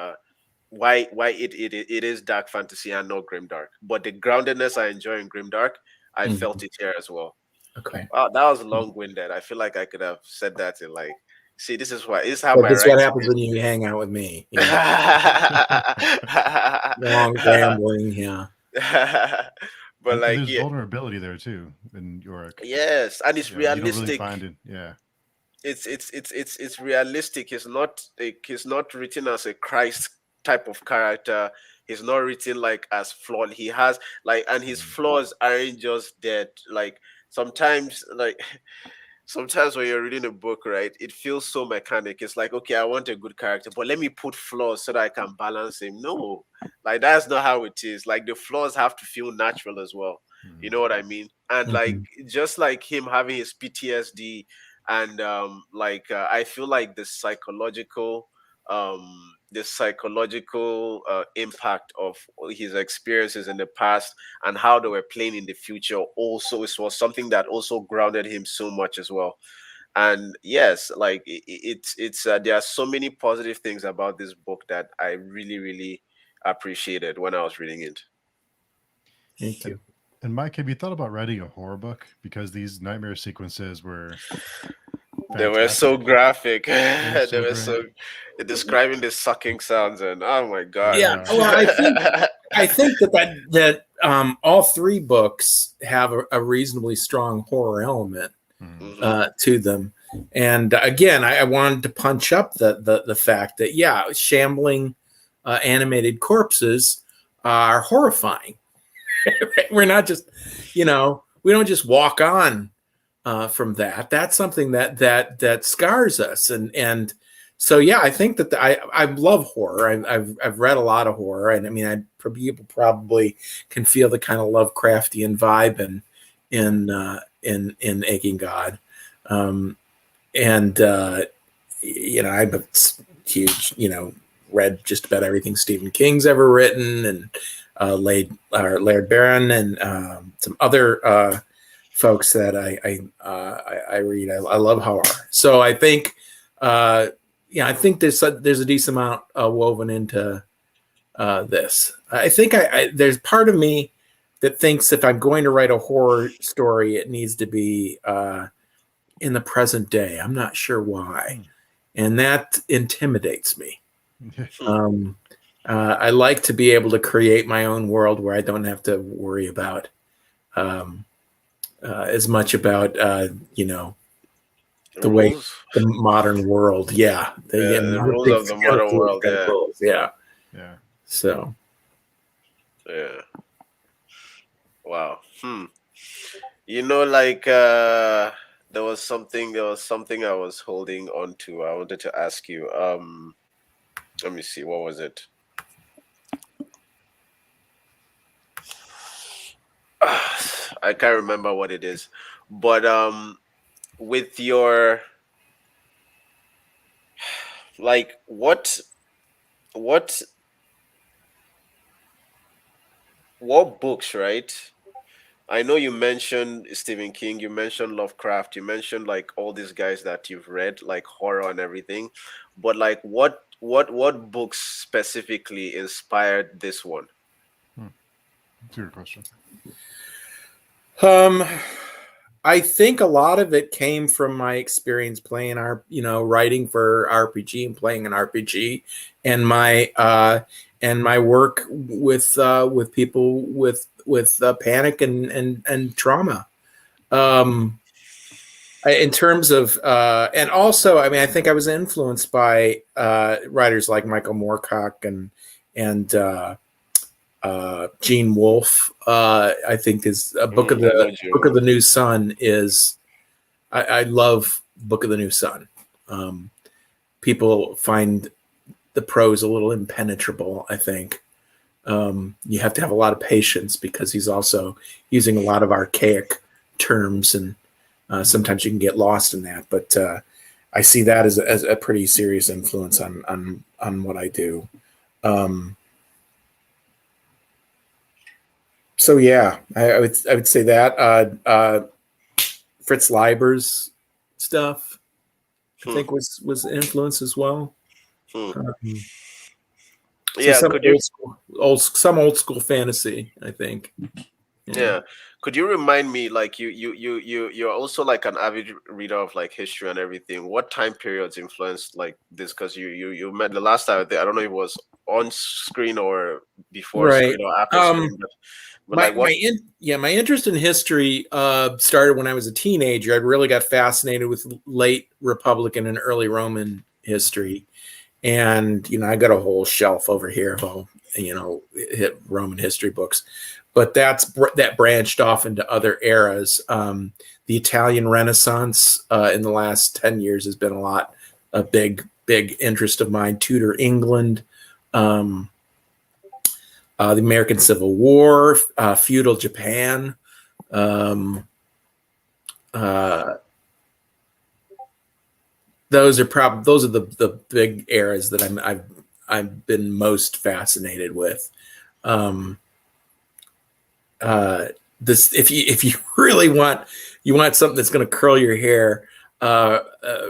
it is dark fantasy and not grimdark. But the groundedness I enjoy in grimdark, I felt it here as well. Okay. Wow, that was long-winded. I feel like I could have said that in like, see, this is how But my this is what writing happens when you hang out with me. is. Long rambling, yeah. But And like, there's yeah, vulnerability there too in Yorick. yes, and it's You know, you don't really realistic. find it. Yeah. It's realistic. He's not written as a Christ type of character. He's not written like as flawed. He has like, and his flaws aren't just dead. Like sometimes, like sometimes when you're reading a book, right, it feels so mechanic. It's like, okay, I want a good character, but let me put flaws so that I can balance him. No, like that's not how it is. Like the flaws have to feel natural as well. You know what I mean? And like just like him having his PTSD, and I feel like the psychological impact of his experiences in the past and how they were playing in the future also, it was something that also grounded him so much as well. And yes, like it's there are so many positive things about this book that I really really appreciated when I was reading it. Thank you. And Mike, have you thought about writing a horror book? Because these nightmare sequences were They were so fantastic. graphic. They're They so were great. so describing the sucking sounds, and oh my god. Yeah. Well, I think that all three books have a reasonably strong horror element to them. And again, I wanted to punch up the fact that shambling animated corpses are horrifying. We're not just, we don't just walk on from that. That's something that scars us, and so I think that I love horror. I've read a lot of horror, and I mean, people probably can feel the kind of Lovecraftian vibe in Aching God, and I'm a huge read just about everything Stephen King's ever written, and Laird Barron, and some other folks that I read. I love horror, so I think I think there's a decent amount woven into this. I think there's part of me that thinks if I'm going to write a horror story, it needs to be in the present day. I'm not sure why, and that intimidates me. I like to be able to create my own world where I don't have to worry about as much about the way the modern world, the rules of the modern world, Yeah. So, wow. Like there was something I was holding on to. I wanted to ask you. Let me see. What was it? I can't remember what it is, but with your like what books, right? I know you mentioned Stephen King, you mentioned Lovecraft, you mentioned like all these guys that you've read, like horror and everything, but like what books specifically inspired this one? That's a good question. I think a lot of it came from my experience playing writing for RPG and playing an RPG, and my work with people with panic and trauma. In terms of and also, I mean, I think I was influenced by writers like Michael Moorcock and Gene Wolfe. I think is a Book of the New Sun is. I love Book of the New Sun. People find the prose a little impenetrable, I think. You have to have a lot of patience because he's also using a lot of archaic terms, and sometimes you can get lost in that. But I see that as a pretty serious influence on what I do. So I would say that Fritz Leiber's stuff I think was influence as well. So Yeah, some could you old school fantasy, I think. yeah. Could you remind me, like you're also like an avid reader of like history and everything. What time periods influenced like this? Because you met the last time, I don't know if it was on screen or before Right. screen or after screen, but My like what? my interest in history started when I was a teenager. I really got fascinated with late Republican and early Roman history, and I got a whole shelf over here of all Roman history books. But that branched off into other eras. The Italian Renaissance in the last 10 years has been a big interest of mine. Tudor England. Um, the American Civil War, feudal Japan. Um, uh, those are the big eras that I've been most fascinated with. Um, this if you really want something that's going to curl your hair, uh, uh,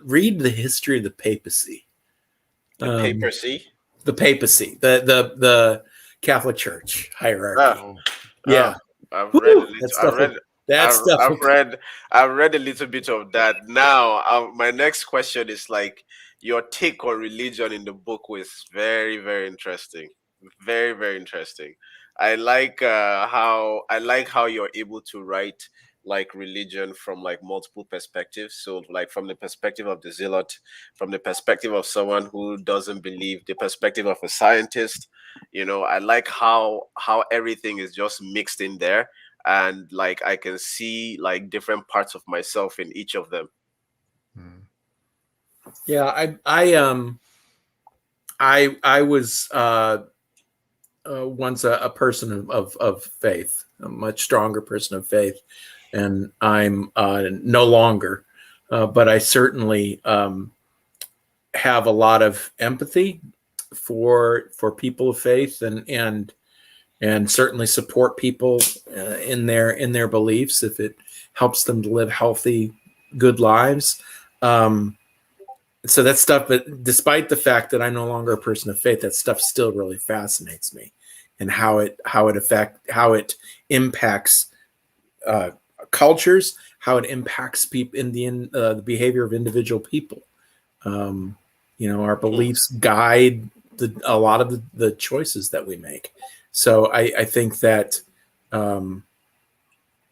read the history of the papacy. The papacy? The papacy, the Catholic Church hierarchy. Ah, Yeah. ah, I've read a Woo! little. I read. That stuff will I've read a little bit of that. Now, my next question is like your take on religion in the book was very, very interesting. Very, very interesting. I like how you're able to write like religion from like multiple perspectives. So like from the perspective of the zealot, from the perspective of someone who doesn't believe, the perspective of a scientist. I like how everything is just mixed in there, and like I can see like different parts of myself in each of them. Hmm. Yeah, I was once a person of faith, a much stronger person of faith, and I'm no longer. But I certainly have a lot of empathy for people of faith, and certainly support people in their beliefs if it helps them to live healthy, good lives. Um, so that stuff, but despite the fact that I'm no longer a person of faith, that stuff still really fascinates me, and how it impacts uh, cultures, how it impacts people the behavior of individual people. Um, our Hmm. beliefs guide a lot of the choices that we make. So I think that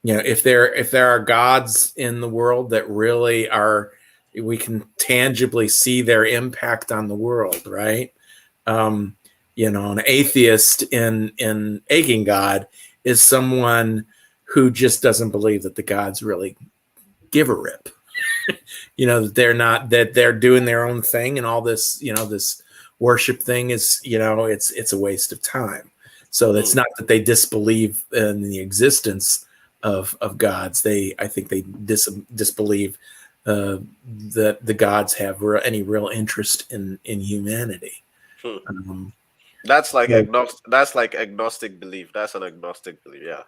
if there are gods in the world that really are, we can tangibly see their impact on the world, right? um, an atheist in aching God is someone who just doesn't believe that the gods really give a rip. That they're doing their own thing, and all this this worship thing is it's a waste of time. So it's Hmm. not that they disbelieve in the existence of gods. I think they disbelieve that the gods have any real interest in humanity. Hmm. Um, That's like so, agnostic belief. That's an agnostic belief. Yeah.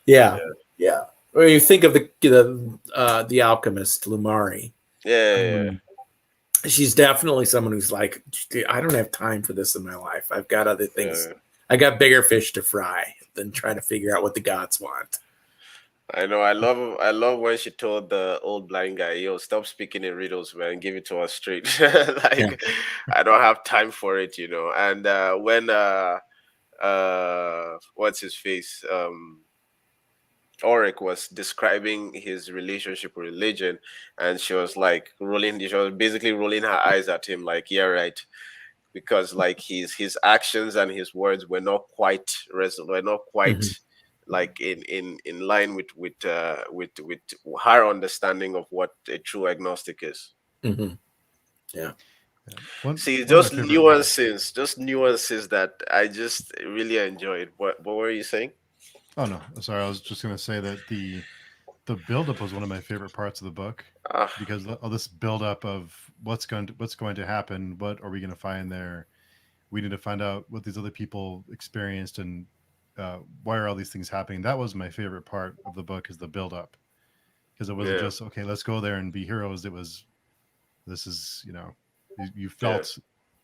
yeah, Yeah. yeah. Or you think of the alchemist Lumari. Yeah. Yeah. Yeah. Um, she's definitely someone who's like, I don't have time for this in my life. I've got other things. Yeah. I got bigger fish to fry than trying to figure out what the gods want. I know. I love when she told the old blind guy, "Yo, stop speaking in riddles, man. Give it to us straight." Yeah. Like, I don't have time for it. And when what's his face? Oric was describing his relationship with religion, and she was like she was basically rolling her eyes at him, like, "Yeah, right," because like his actions and his words were not quite were not quite Mhm. like in line with her understanding of what a true agnostic is. Mhm. Yeah. Yeah. One See, one of my favorite. just nuances that I just really enjoyed. What were you saying? Oh no, sorry. I was just going to say that the buildup was one of my favorite parts of the book Ah, because all this buildup of what's going to happen, what are we going to find there? We need to find out what these other people experienced and why are all these things happening. That was my favorite part of the book is the buildup because it wasn't yeah, just okay, let's go there and be heroes. It was this is you yeah, felt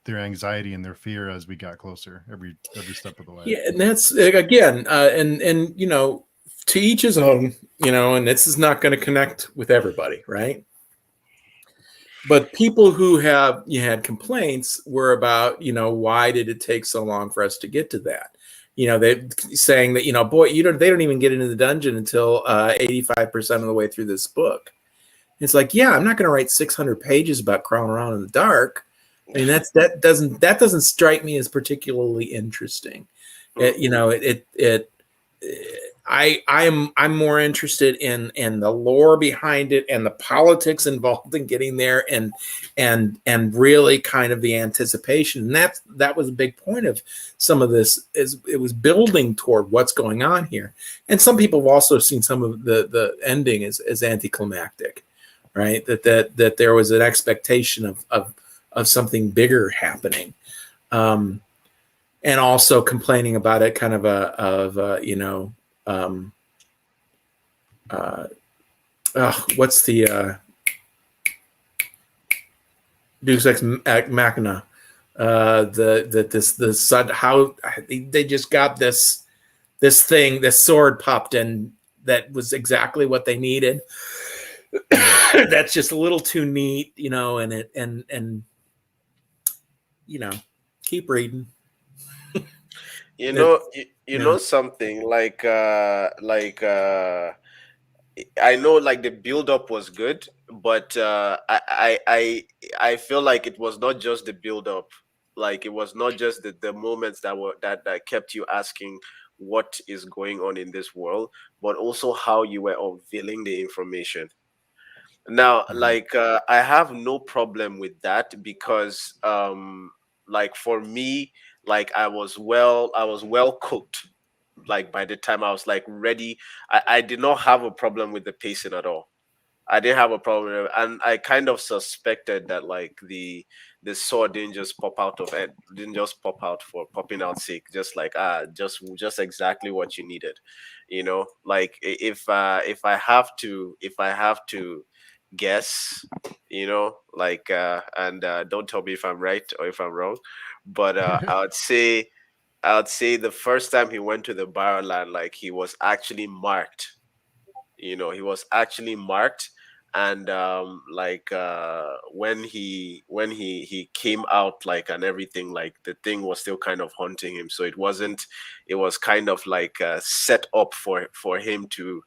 their anxiety and their fear as we got closer every step of the way. Yeah, and that's again, and you know, to each his own. You know, and this is not going to connect with everybody, right? But people who have had complaints were about, you know, why did it take so long for us to get to that? You know, they saying that, you know, boy, they don't even get into the dungeon until 85% of the way through this book. It's like, yeah, I'm not going to write 600 pages about crawling around in the dark. I mean, that doesn't strike me as particularly interesting. I'm more interested in the lore behind it and the politics involved in getting there, and really kind of the anticipation. And that was a big point of some of this, is it was building toward what's going on here. And some people have also seen some of the ending as anticlimactic, right? That there was an expectation of something bigger happening. And also complaining about it, kind of you know, what's the Deus Ex Machina? How they just got this sword popped in that was exactly what they needed. That's just a little too neat, you know, and you know, keep reading. You know, you know something I know like the build up was good, but I feel like it was not just the build up. Like it was not just the moments that kept you asking what is going on in this world, but also how you were unveiling the information. Now, like I have no problem with that because like for me, like I was well cooked. Like by the time I was like ready, I did not have a problem with the pacing at all. I didn't have a problem with it. And I kind of suspected that like the sword didn't just pop out of it, didn't just pop out for popping out sake, just like just exactly what you needed. You know, like if I have to guess, you know, like and don't tell me if I'm right or if I'm wrong, but I would say the first time he went to the Barrowland, like he was actually marked. You know, he was actually marked, and like when he came out, like and everything, like the thing was still kind of haunting him. So it wasn't. It was kind of like set up for him to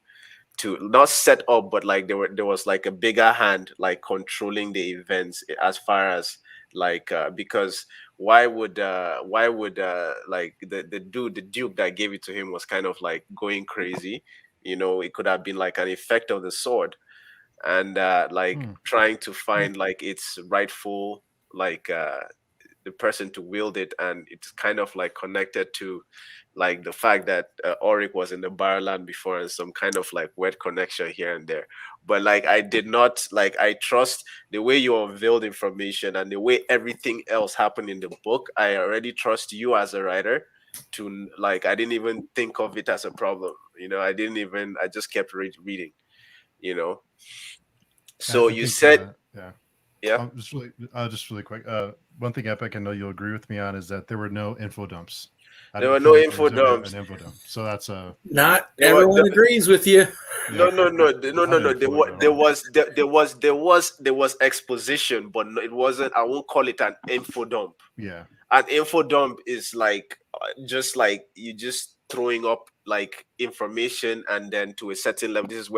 not set up, but like there was like a bigger hand like controlling the events as far as like because why would like the duke that gave it to him was kind of like going crazy. You know, it could have been like an effect of the sword, and like trying to find like its rightful like the person to wield it, and it's kind of like connected to like the fact that Auric was in the Barland before, and some kind of like weird connection here and there. But like I did not like I trust the way you unveiled information and the way everything else happened in the book. I already trust you as a writer to like I didn't even think of it as a problem. You know, I just kept reading. You know, so I you think, said yeah. Just really quick. One thing, Epic, I know you'll agree with me on is that there were no info dumps. I There didn't were feel no like there info was ever dumps. an info dump. So that's Not There were, everyone agrees with you. no, no, no, no, no, no. There was, 140 there was, there was exposition, but no, it wasn't. I won't call it an info dump. Yeah. An info dump is like just like you just throwing up like information, and then to a certain level, this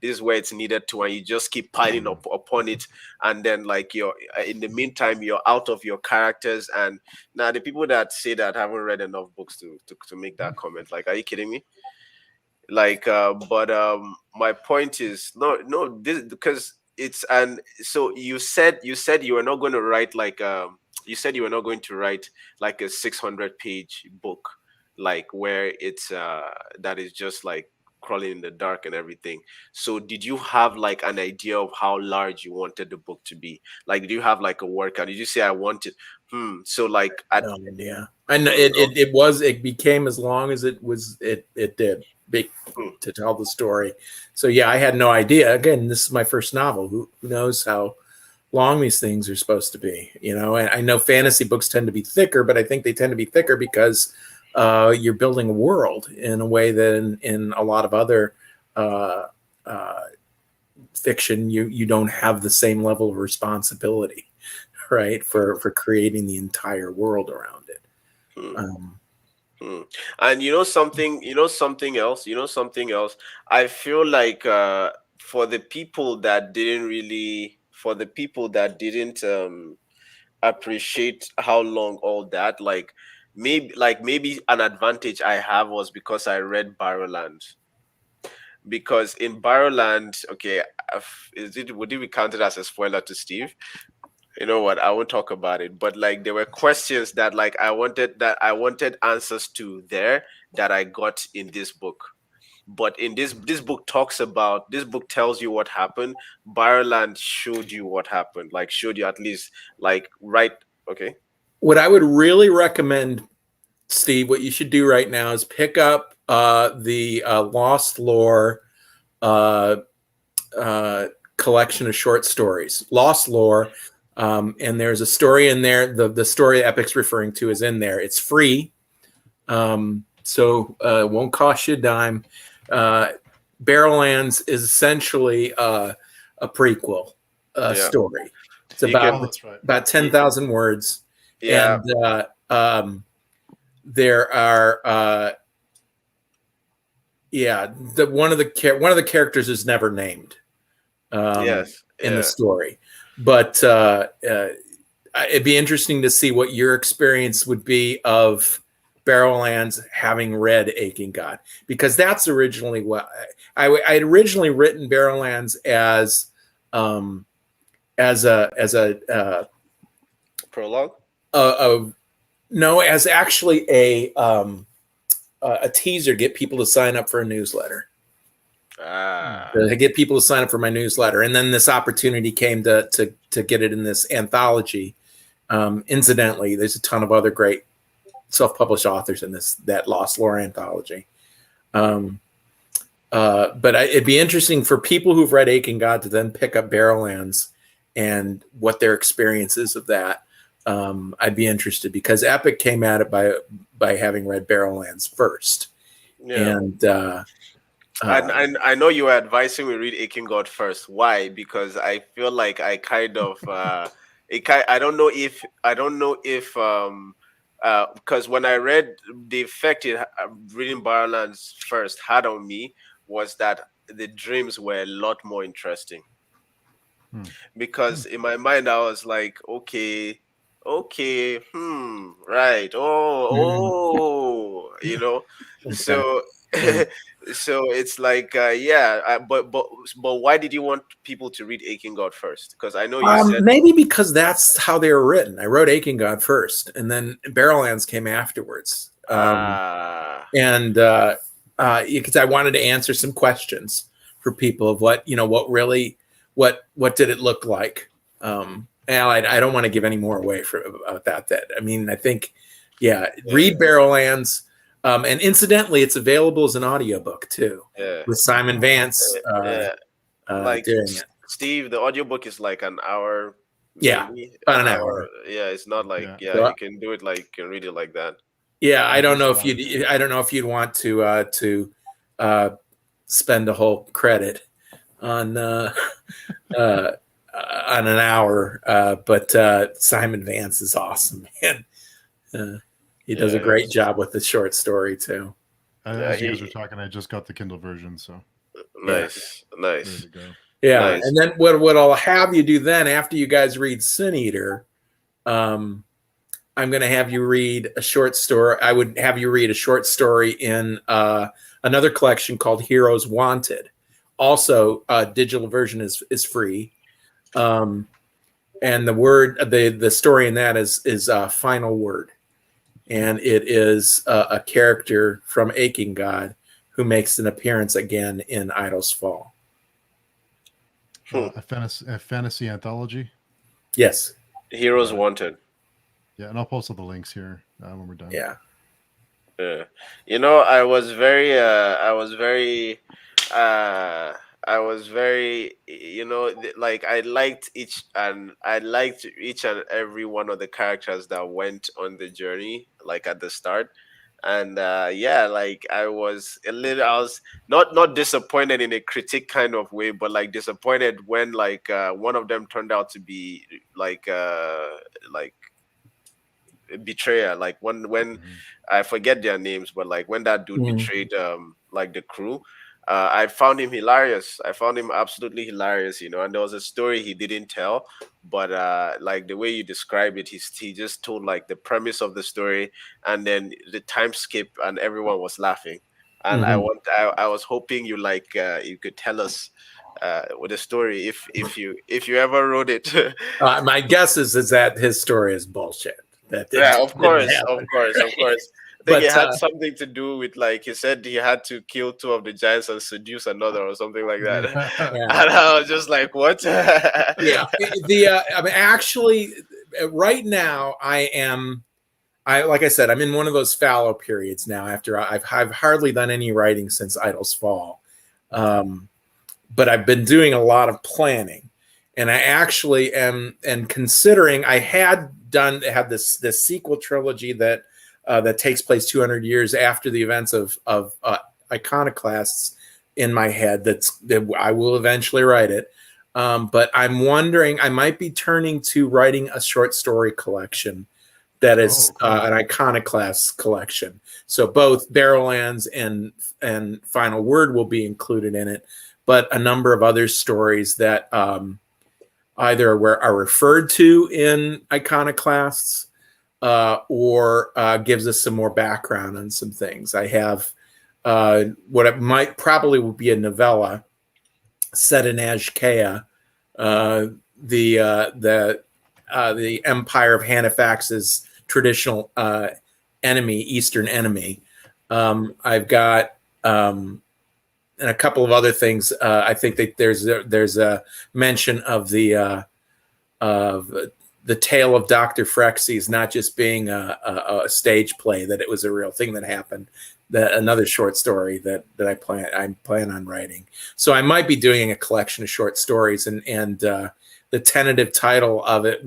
is where it's needed to, and you just keep piling up upon it, and then like you're in the meantime you're out of your characters. And now the people that say that haven't read enough books to make that comment. Like, are you kidding me? Like but my point is no this because it's and so you said you were not going to write like you said you were not going to write like a 600-page book, like where it's that is just like crawling in the dark and everything. So did you have like an idea of how large you wanted the book to be? Like, did you have like a workout? Did you say I wanted so like at No idea. I know it became as long as it did to tell the story. So yeah, I had no idea. Again, this is my first novel. Who knows how long these things are supposed to be. You know, and I know fantasy books tend to be thicker, but I think they tend to be thicker because you're building a world in a way that in a lot of other fiction, you don't have the same level of responsibility, right, for creating the entire world around it. And something else. I feel like for the people that didn't appreciate how long all that, maybe an advantage I have was because I read Barrowland. Because in Barrowland, okay, would it be counted as a spoiler to Steve? You know what, I won't talk about it, but like there were questions that I wanted answers to there that I got in this book. But in this book tells you what happened. Barrowland showed you what happened, like showed you at least, like, right. Okay. What I would really recommend, Steve, what you should do right now is pick up the Lost Lore collection of short stories, Lost Lore. And there's a story in there. The story Epic's referring to is in there. It's free. So it won't cost you a dime. Barrowlands is essentially a prequel story. It's about 10,000 words. Yeah. And there are one of the characters is never named in the story, but it'd be interesting to see what your experience would be of Barrowlands having read Aching God, because that's originally what I had originally written Barrowlands as a prologue. No, as actually a teaser, get people to sign up for a newsletter. To get people to sign up for my newsletter, and then this opportunity came to get it in this anthology. Incidentally, there's a ton of other great self-published authors in that Lost Lore anthology. But it'd be interesting for people who've read Aching God to then pick up Barrowlands and what their experience is of that. I'd be interested, because Epic came at it by having read Barrowlands first. Yeah. And I know you were advising we read Aching God first. Why? Because I feel like I kind of I don't know if because when I read the effect reading Barrowlands first had on me was that the dreams were a lot more interesting. Because in my mind I was like, okay, right, so so it's like but why did you want people to read Aching God first? Because I know you said maybe because that's how they were written. I wrote Aching God first, and then Barrowlands came afterwards. And because I wanted to answer some questions for people of what did it look like. And I don't want to give any more away about that. I mean, I think, read Barrowlands. And incidentally, it's available as an audiobook too, with Simon Vance like doing it. Steve, the audiobook is like an hour. Yeah, maybe about an hour. Yeah, it's not like So, you can do it like you can read it like that. Yeah, I don't know if you'd want to spend a whole credit on an hour, but Simon Vance is awesome, man. He does a great job with the short story too. As you guys are talking, I just got the Kindle version, so nice. There we go. Yeah, Nice. and then what I'll have you do then, after you guys read Sin Eater, I'm going to have you read a short story. I would have you read a short story in another collection called Heroes Wanted. Also, digital version is free. And the story in that is Final Word. And it is a character from Aching God who makes an appearance again in Idle's Fall. A fantasy anthology. Yes. Heroes Wanted. Yeah, and I'll post all the links here when we're done. Yeah. I was very I was very, like I liked each and every one of the characters that went on the journey, like at the start. And yeah, like I was not disappointed in a critic kind of way, but like disappointed when like one of them turned out to be like like betrayer, like when Mhm. I forget their names, but like when that dude Mm. betrayed like the crew. I found him hilarious. I found him absolutely hilarious, and there was a story he didn't tell, but like the way you describe it, he just told like the premise of the story, and then the time skip, and everyone was laughing. And Mhm. I was hoping you could tell us with the story if you ever wrote it. My guess is that his story is bullshit. That Yeah, didn't happen, of course, of right? course. I think it But had something to do with like he said he had to kill two of the giants and seduce another or something like that. Yeah. yeah, And I was just like, what? yeah. I mean, actually, right now I am. Like I said, I'm in one of those fallow periods now. After I've hardly done any writing since Idle's Fall, um, but I've been doing a lot of planning, and I actually am considering. I had this sequel trilogy that takes place 200 years after the events of Iconoclasts in my head. That I will eventually write it. But I'm wondering, I might be turning to writing a short story collection that Oh, is okay. an Iconoclasts collection. So both Barrowlands and Final Word will be included in it, but a number of other stories that either are referred to in Iconoclasts or gives us some more background on some things. I have what it might probably will be a novella set in Azkaea, uh, the Empire of Halifax's traditional enemy, Eastern enemy. I've got and a couple of other things. I think that there's a mention of the tale of Dr. Phryxes not just being a stage play, that it was a real thing that happened. That another short story that I plan on writing. So I might be doing a collection of short stories, and the tentative title of it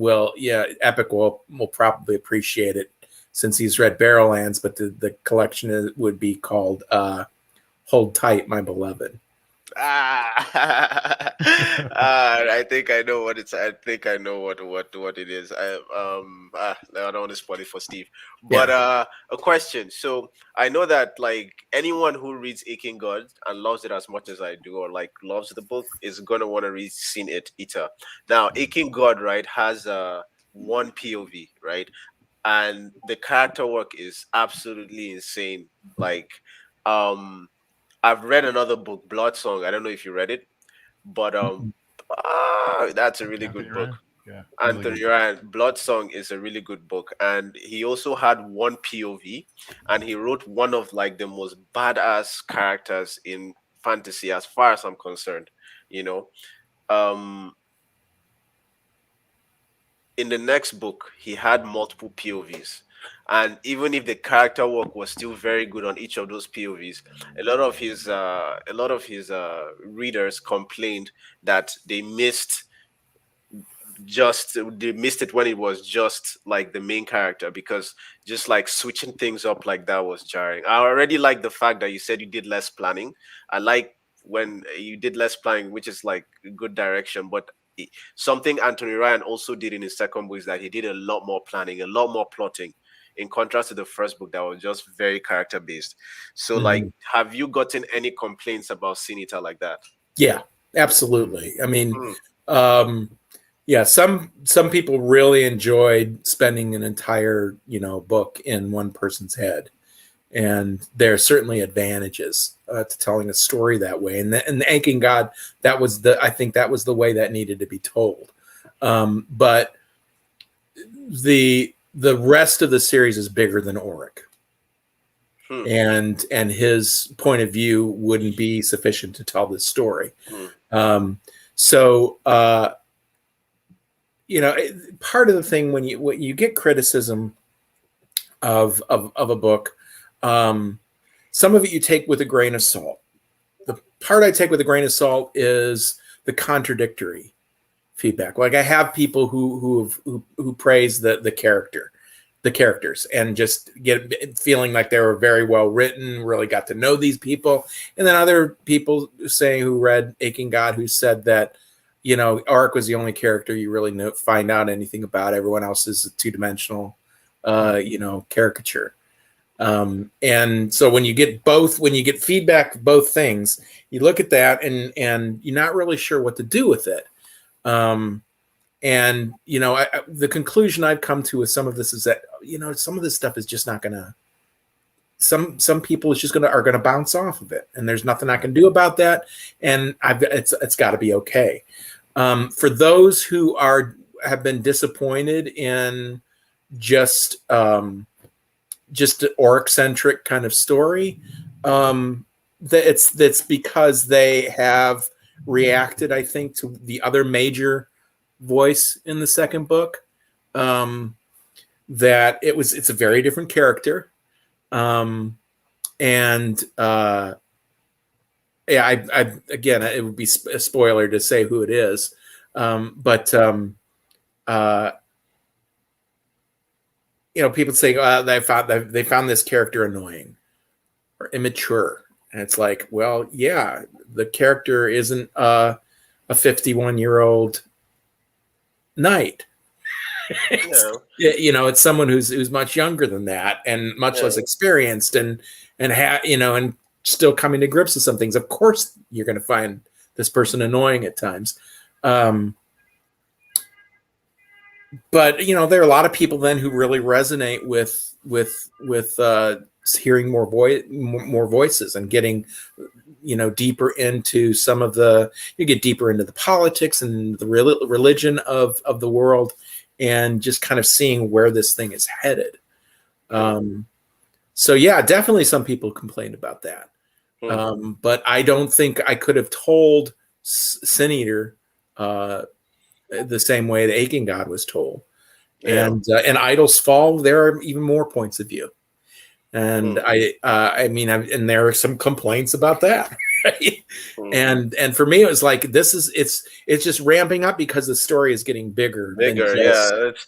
Epic will probably appreciate it since he's read Barrowlands, but the collection would be called Hold Tight, My Beloved. I think I know what it's. I think I know what it is. I don't want to spoil it for Steve. But Yeah. a question. So I know that like anyone who reads Aching God and loves it as much as I do, or like loves the book, is gonna want to read Sin It Eater. Now, Aching God, right, has one POV, right, and the character work is absolutely insane. Like, um I've read another book, Blood Song. I don't know if you read it, but that's a really Anthony good book. Ryan. Yeah, really Anthony good book. Ryan, Blood Song is a really good book, and he also had one POV, and he wrote one of like the most badass characters in fantasy, as far as I'm concerned. You know, um, in the next book, he had multiple POVs. And even if the character work was still very good on each of those POVs, a lot of his readers complained that they missed it when it was just like the main character, because just like switching things up like that was jarring. I already like the fact that you said you did less planning. I like when you did less planning, which is like good direction. But something Anthony Ryan also did in his second book is that he did a lot more planning, a lot more plotting, in contrast to the first book that was just very character based. So like, Mhm. have you gotten any complaints about Sinita like that? Yeah, Mm. absolutely. I mean, Hmm. um, yeah, some people really enjoyed spending an entire book in one person's head, and there are certainly advantages to telling a story that way. And the Aching God, I think that was the way that needed to be told. But the rest of the series is bigger than Auric, Hmm. and his point of view wouldn't be sufficient to tell this story. Hmm. Um, so part of the thing when you get criticism of a book, some of it you take with a grain of salt. part I take with a grain of salt is the contradictory feedback. Like I have people who praise the characters, and just get feeling like they were very well written, really got to know these people. And then other people saying who read Aching God who said that, Auric was the only character you really find out anything about. Everyone else is a two-dimensional, caricature. And so when you get feedback of both things, you look at that and you're not really sure what to do with it. And the conclusion I've come to with some of this is that some of this stuff is just not gonna. Some people is just are gonna bounce off of it, and there's nothing I can do about that. And it's got to be okay. For those who have been disappointed in just Auric-centric kind of story, that's because they have reacted, I think, to the other major voice in the second book, that it's a very different character, and again, it would be a spoiler to say who it is, but people say they found this character annoying or immature, and it's like, well, yeah, the character isn't a 51-year-old knight. It's someone who's much younger than that and much less experienced, and still coming to grips with some things. Of course, you're going to find this person annoying at times. But there are a lot of people then who really resonate with hearing more voices and getting deeper into you get deeper into the politics and the religion of the world, and just kind of seeing where this thing is headed. So yeah, definitely some people complained about that. But I don't think I could have told Sin Eater the same way the Aching God was told. And Idol's Fall, there are even more points of view. And and there are some complaints about that. Right? And for me, it was like, it's just ramping up because the story is getting bigger. It's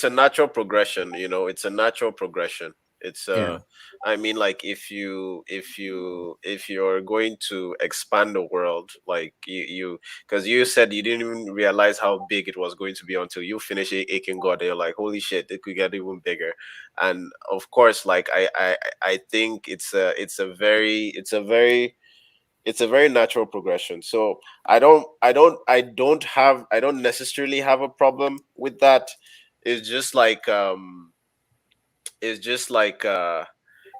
a natural progression. It's a natural progression. It's I mean, like if you're going to expand the world, like you because you said you didn't even realize how big it was going to be until you finish Aching God, and you're like, holy shit, it could get even bigger. And of course, like I think it's a very natural progression. So I don't necessarily have a problem with that. It's just like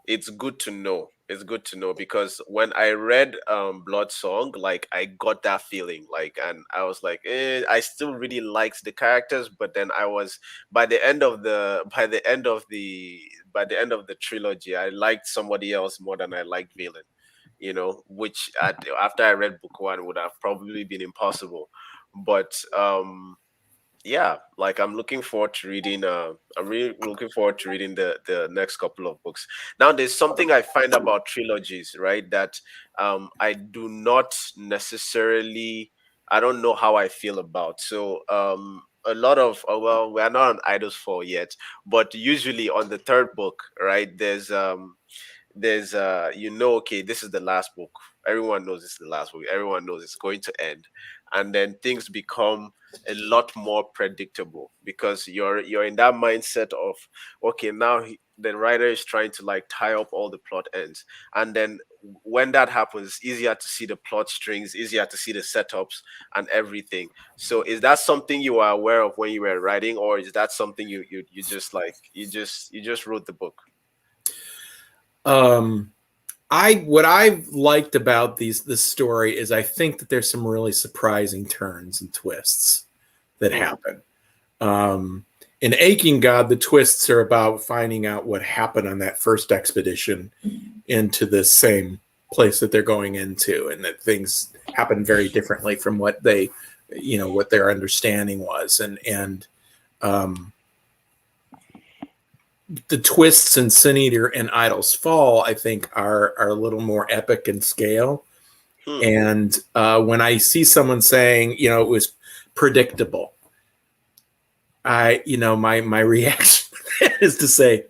it's good to know. It's good to know, because when I read Blood Song, like I got that feeling, like, and I was like, I still really liked the characters, but then I was by the end of the trilogy, I liked somebody else more than I liked Valen. Which after I read book one would have probably been impossible. But yeah, like I'm looking forward to reading. I'm really looking forward to reading the next couple of books. Now, there's something I find about trilogies, right? That I do not necessarily. I don't know how I feel about. So a lot of well, we're not on Idols 4 yet, but usually on the third book, right? There's okay, this is the last book. Everyone knows this is the last book. Everyone knows it's going to end, and then things become a lot more predictable, because you're in that mindset of, okay, now the writer is trying to like tie up all the plot ends, and then when that happens, it's easier to see the plot strings, easier to see the setups and everything. So is that something you are aware of when you were writing, or is that something you just like you just wrote the book? What I've liked about this story is I think that there's some really surprising turns and twists that happen. In Aching God, the twists are about finding out what happened on that first expedition into the same place that they're going into, and that things happen very differently from what what their understanding was. the twists in Sin Eater and Idol's Fall, I think, are a little more epic in scale. And when I see someone saying, you know, it was predictable, my reaction is to say,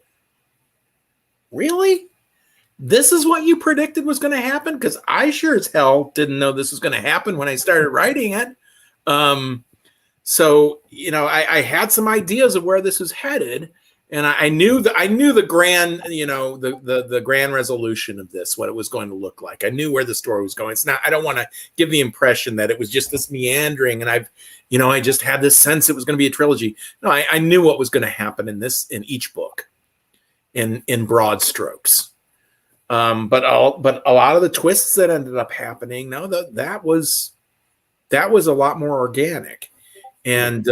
really? This is what you predicted was going to happen? Because I sure as hell didn't know this was going to happen when I started writing it. So, you know, I had some ideas of where this was headed, and I knew the grand, you know, the grand resolution of this, what it was going to look like. I knew where the story was going. It's not, I don't want to give the impression that it was just this meandering, and I just had this sense it was going to be a trilogy. No, I knew what was going to happen in each book, in broad strokes. But a lot of the twists that ended up happening, no, that was a lot more organic. And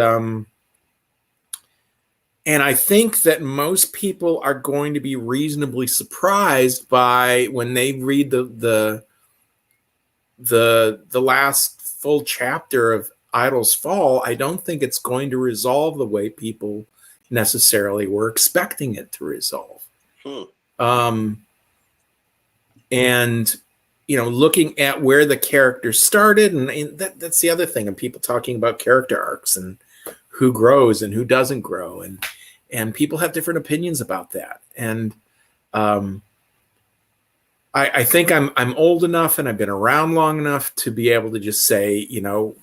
I think that most people are going to be reasonably surprised by when they read the last full chapter of Idol's Fall. I don't think it's going to resolve the way people necessarily were expecting it to resolve. And you know, looking at where the characters started, and that's the other thing, and people talking about character arcs and who grows and who doesn't grow, and people have different opinions about that. And I think I'm old enough and I've been around long enough to be able to just say, you know,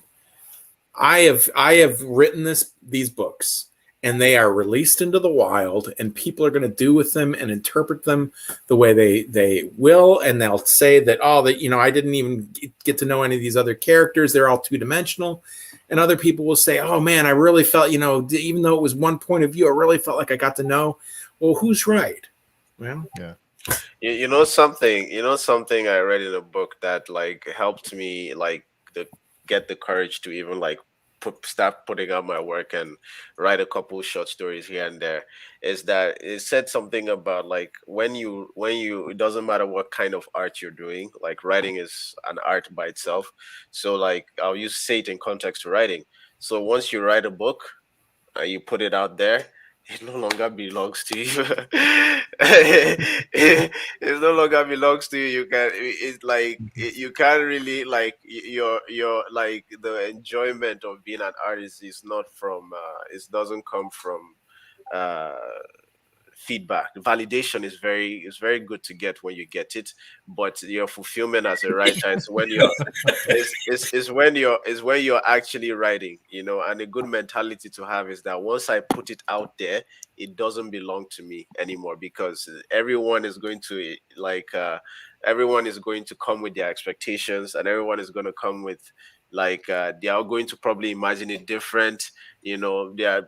I have written these books, and they are released into the wild, and people are going to do with them and interpret them the way they will. And they'll say that, you know, I didn't even get to know any of these other characters. They're all two-dimensional. And other people will say, oh man, I really felt, you know, even though it was one point of view, I really felt like I got to know. Well, who's right? Well, yeah. You know something I read in a book that like helped me like get the courage to even like start putting out my work and write a couple short stories here and there, is that it said something about like when you it doesn't matter what kind of art you're doing, like writing is an art by itself. So like I'll say it in context to writing. So once you write a book and you put it out there, it no longer belongs to you. It no longer belongs to you. You can, it's like you can't really like your like the enjoyment of being an artist is not from it doesn't come from uh feedback. Validation is very good to get when you get it, but your fulfillment as a writer is when you're is when you're actually writing, you know. And a good mentality to have is that once I put it out there, it doesn't belong to me anymore, because everyone is going to everyone is going to come with their expectations, and everyone is going to come with like they are going to probably imagine it different, you know. Their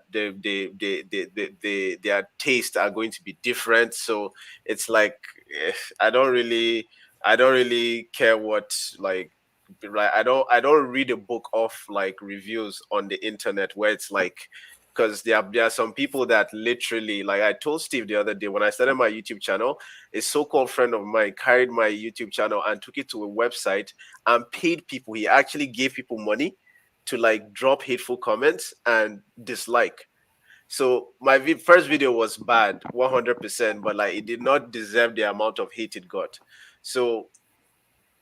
tastes are going to be different. So it's like I don't really care what like I don't read a book off like reviews on the internet where it's like, because there are some people that literally, like I told Steve the other day when I started my YouTube channel, a so-called friend of mine carried my YouTube channel and took it to a website and paid people. He actually gave people money to like drop hateful comments and dislike. So my first video was bad 100%, but like it did not deserve the amount of hate it got. So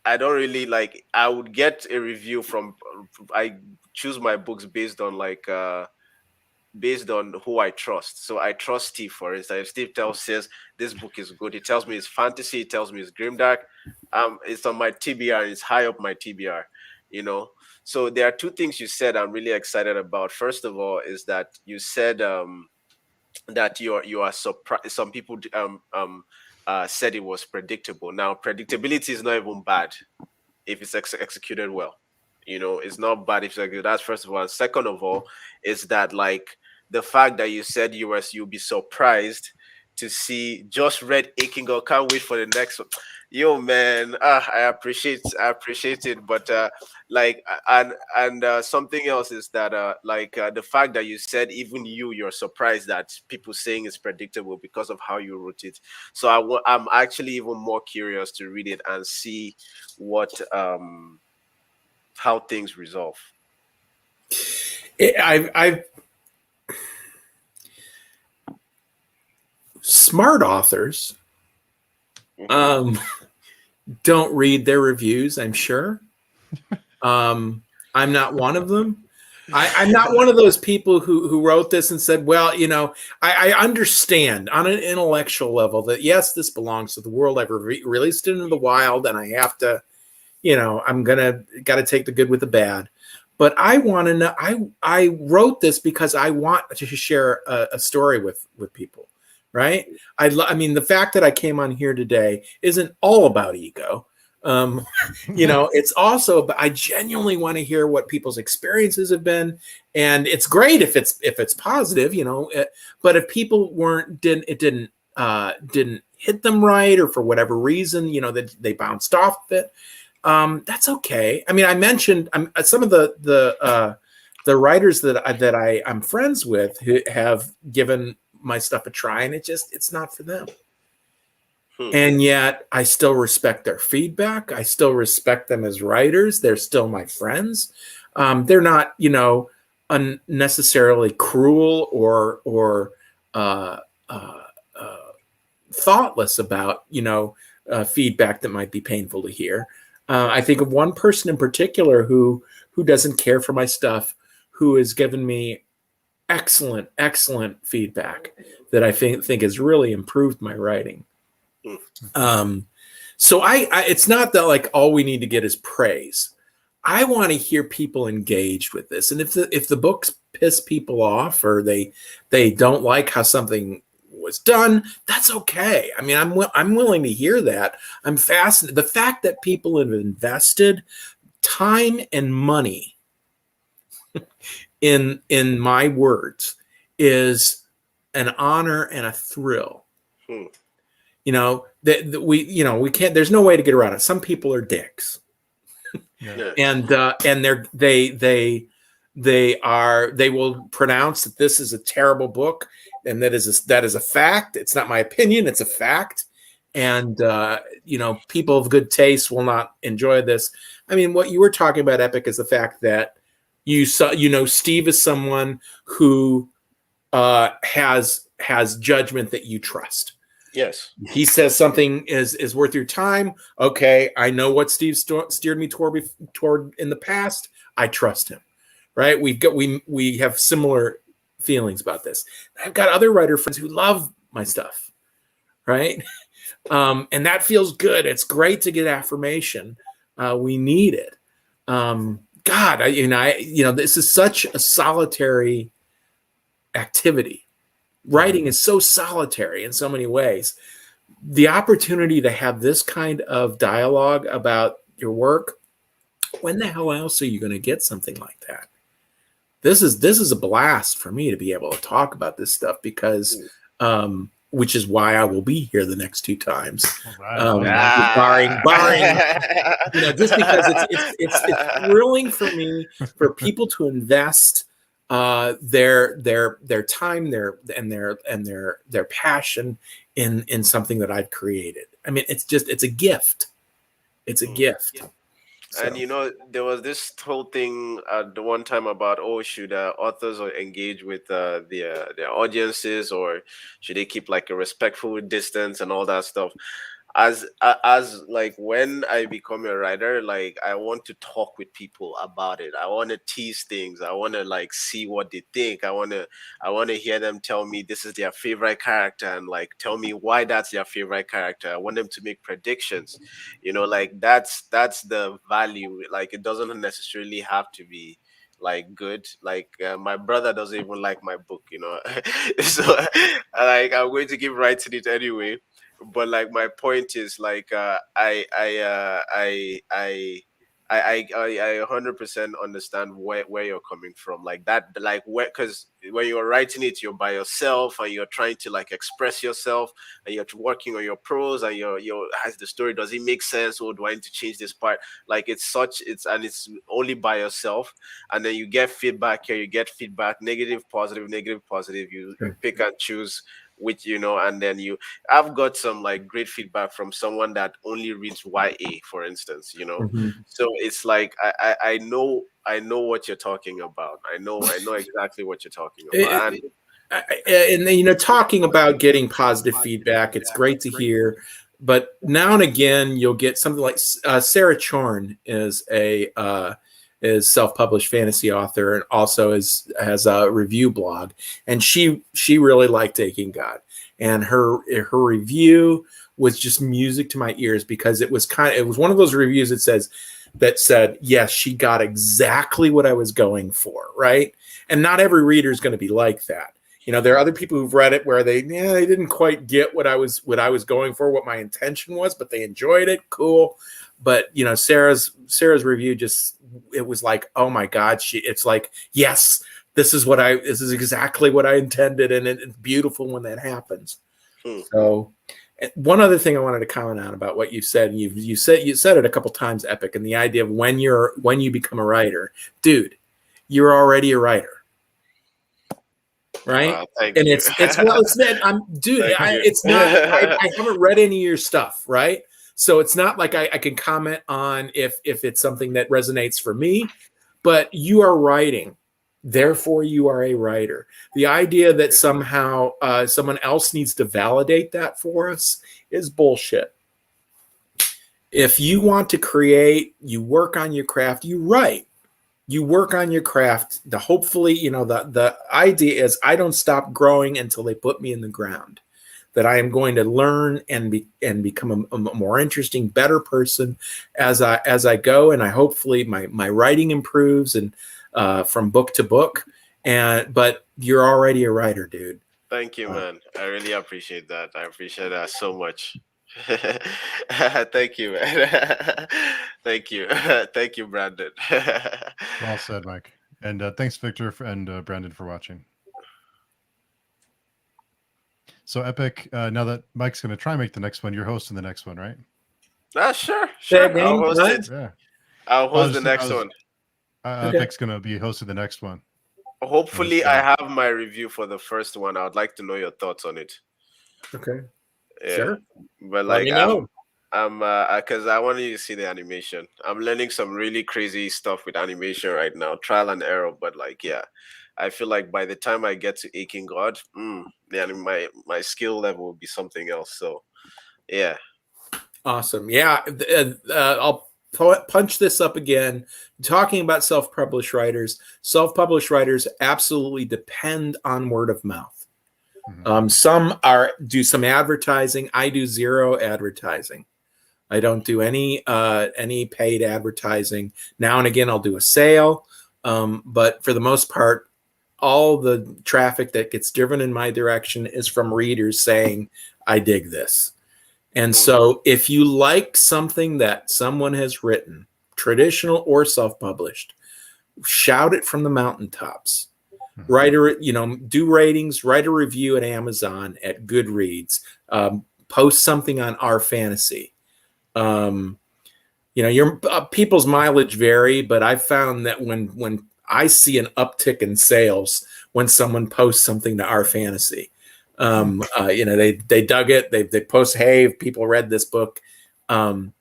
I don't really like, I would get a review from, I choose my books based on like based on who I trust. So I trust Steve, for instance. If Steve says this book is good, he tells me it's fantasy, he tells me it's grimdark, it's on my TBR, and it's high up my TBR, you know. So there are two things you said I'm really excited about. First of all is that you said that you are surprised. Some people said it was predictable. Now predictability is not even bad if it's executed well. You know, it's not bad if it's executed. That's first of all. And second of all, is that like the fact that you said you'll be surprised to see just read Aching God. Can't wait for the next one. Yo, man, I appreciate it, but like and something else is that the fact that you said even you're surprised that people saying it's predictable because of how you wrote it. So I'm actually even more curious to read it and see what how things resolve. smart authors Mhm. don't read their reviews, I'm sure. I'm not one of them. I'm not one of those people who wrote this and said, well, I understand on an intellectual level that, yes, this belongs to the world. I've released it into the wild, and I have to, I'm got to take the good with the bad. But I want to know, I wrote this because I want to share a story with people, right? I mean, the fact that I came on here today isn't all about ego. It's also, but I genuinely want to hear what people's experiences have been, and it's great if it's positive, but if people didn't hit them right, or for whatever reason, that they bounced off of it, that's okay. I mean, I mentioned some of the writers that I'm friends with who have given my stuff a try, and it's not for them. And yet I still respect their feedback. I still respect them as writers. They're still my friends. They're not, unnecessarily cruel or thoughtless about, feedback that might be painful to hear. I think of one person in particular who doesn't care for my stuff, who has given me excellent feedback that I think has really improved my writing. So it's not that like all we need to get is praise. I want to hear people engaged with this, and if the books piss people off, or they don't like how something was done, that's okay. I mean, I'm willing to hear that. I'm fascinated. The fact that people have invested time and money in my words is an honor and a thrill. That we can't. There's no way to get around it. Some people are dicks, and they will pronounce that this is a terrible book, and that is a fact. It's not my opinion; it's a fact. And people of good taste will not enjoy this. I mean, what you were talking about, Epic, is the fact that you saw, Steve is someone who has judgment that you trust. Yes. He says something is worth your time. Okay, I know what Steve steered me toward in the past. I trust him, right? We have similar feelings about this. I've got other writer friends who love my stuff, right? And that feels good. It's great to get affirmation. We need it. God, this is such a solitary activity. Writing is so solitary in so many ways. The opportunity to have this kind of dialogue about your work, when the hell else are you going to get something like that? This is a blast for me to be able to talk about this stuff, because which is why I will be here the next 2 times. Barring just because it's thrilling for me for people to invest their time, their passion in something that I've created. I mean, it's a gift. It's a gift. So. And there was this whole thing at the one time about, should authors engage with their audiences, or should they keep like a respectful distance and all that stuff. As like, when I become a writer, like, I want to talk with people about it. I want to tease things. I want to like see what they think. I want to hear them tell me this is their favorite character, and like tell me why that's their favorite character. I want them to make predictions. Like that's the value. Like, it doesn't necessarily have to be like good. Like, my brother doesn't even like my book, so like, I'm going to keep writing it anyway. But like, my point is, like, I 100% understand where you're coming from, like that, like, because when you're writing it, you're by yourself, and you're trying to like express yourself, and you're working on your prose, and your has the story, does it make sense, or do I need to change this part? Like, it's only by yourself, and then you get feedback here, you get feedback, negative, positive, negative, positive. You pick and choose which, and then I've got some like great feedback from someone that only reads YA, for instance. So it's like, I know what you're talking about. I know exactly what you're talking about. And then, talking about getting positive feedback, it's great to hear. But now and again, you'll get something like Sarah Chorn is self-published fantasy author and also has a review blog, and she really liked Taking God, and her review was just music to my ears because it was one of those reviews that said yes, she got exactly what I was going for, right? And not every reader is going to be like that. There are other people who've read it where they didn't quite get what I was going for, what my intention was, but they enjoyed it. Cool. But Sarah's review it was like, oh my God, it's like, yes, this is exactly what I intended, and it's beautiful when that happens. So one other thing I wanted to comment on about what you said, and you said it a couple times, Epic, and the idea of when you become a writer, dude, you're already a writer. Right. Wow, thank And you. it's not, I haven't read any of your stuff. Right. So it's not like I can comment on if it's something that resonates for me, but you are writing. Therefore, you are a writer. The idea that somehow someone else needs to validate that for us is bullshit. If you want to create, you work on your craft, you write. You work on your craft. Hopefully, the idea is I don't stop growing until they put me in the ground. That I am going to learn and become a more interesting, better person as I go, and I hopefully my writing improves and from book to book. But you're already a writer, dude. Thank you, man. I really appreciate that. I appreciate that so much. Thank you, man. Thank you. Thank you, Brandon. Well said, Mike. And thanks, Victor and Brandon, for watching. So, Epic, now that Mike's going to try and make the next one, you're hosting the next one, right? Sure. That I'll host right? it. Yeah. I'll host the next one. Okay. Epic's going to be hosting the next one. Hopefully, I have my review for the first one. I would like to know your thoughts on it. Okay. Yeah. Sure. But Let me know. I'm because I want you to see the animation. I'm learning some really crazy stuff with animation right now, trial and error. But I feel like by the time I get to Aching God, my skill level will be something else. So, yeah. Awesome. Yeah, I'll punch this up again. Talking about self-published writers. Self-published writers absolutely depend on word of mouth. Mm-hmm. Some do some advertising. I do zero advertising. I don't do any paid advertising. Now and again, I'll do a sale, but for the most part, all the traffic that gets driven in my direction is from readers saying, "I dig this." And so, if you like something that someone has written, traditional or self-published, shout it from the mountaintops. Write do ratings, write a review at Amazon, at Goodreads, post something on Our Fantasy. Your people's mileage vary, but I've found that when I see an uptick in sales when someone posts something to Our Fantasy, they dug it. They post, hey, people read this book, and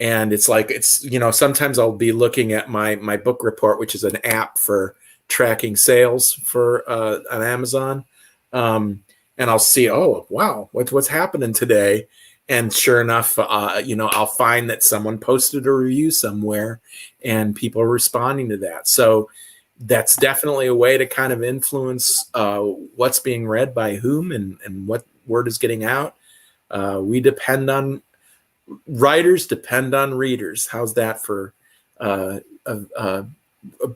it's like sometimes I'll be looking at my book report, which is an app for tracking sales for on Amazon, and I'll see, oh wow, what's happening today, and sure enough, I'll find that someone posted a review somewhere, and people are responding to that. So that's definitely a way to kind of influence what's being read by whom and what word is getting out. Writers depend on readers. How's that for a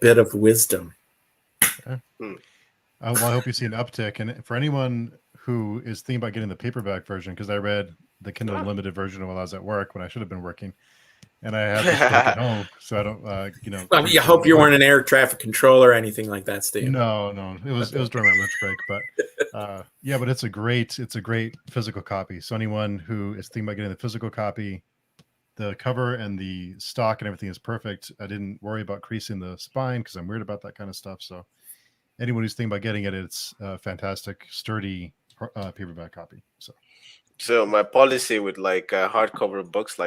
bit of wisdom? Okay. Well, I hope you see an uptick. And for anyone who is thinking about getting the paperback version, because I read the Kindle Unlimited version while I was at work when I should have been working, and I have this book at home, so I don't, I hope you weren't an air traffic controller or anything like that, Steve. No, it was during my lunch break, but but it's a great physical copy. So anyone who is thinking about getting the physical copy, the cover and the stock and everything is perfect. I didn't worry about creasing the spine because I'm weird about that kind of stuff. So anyone who's thinking about getting it, it's a fantastic, sturdy paperback copy. So my policy with hardcover books,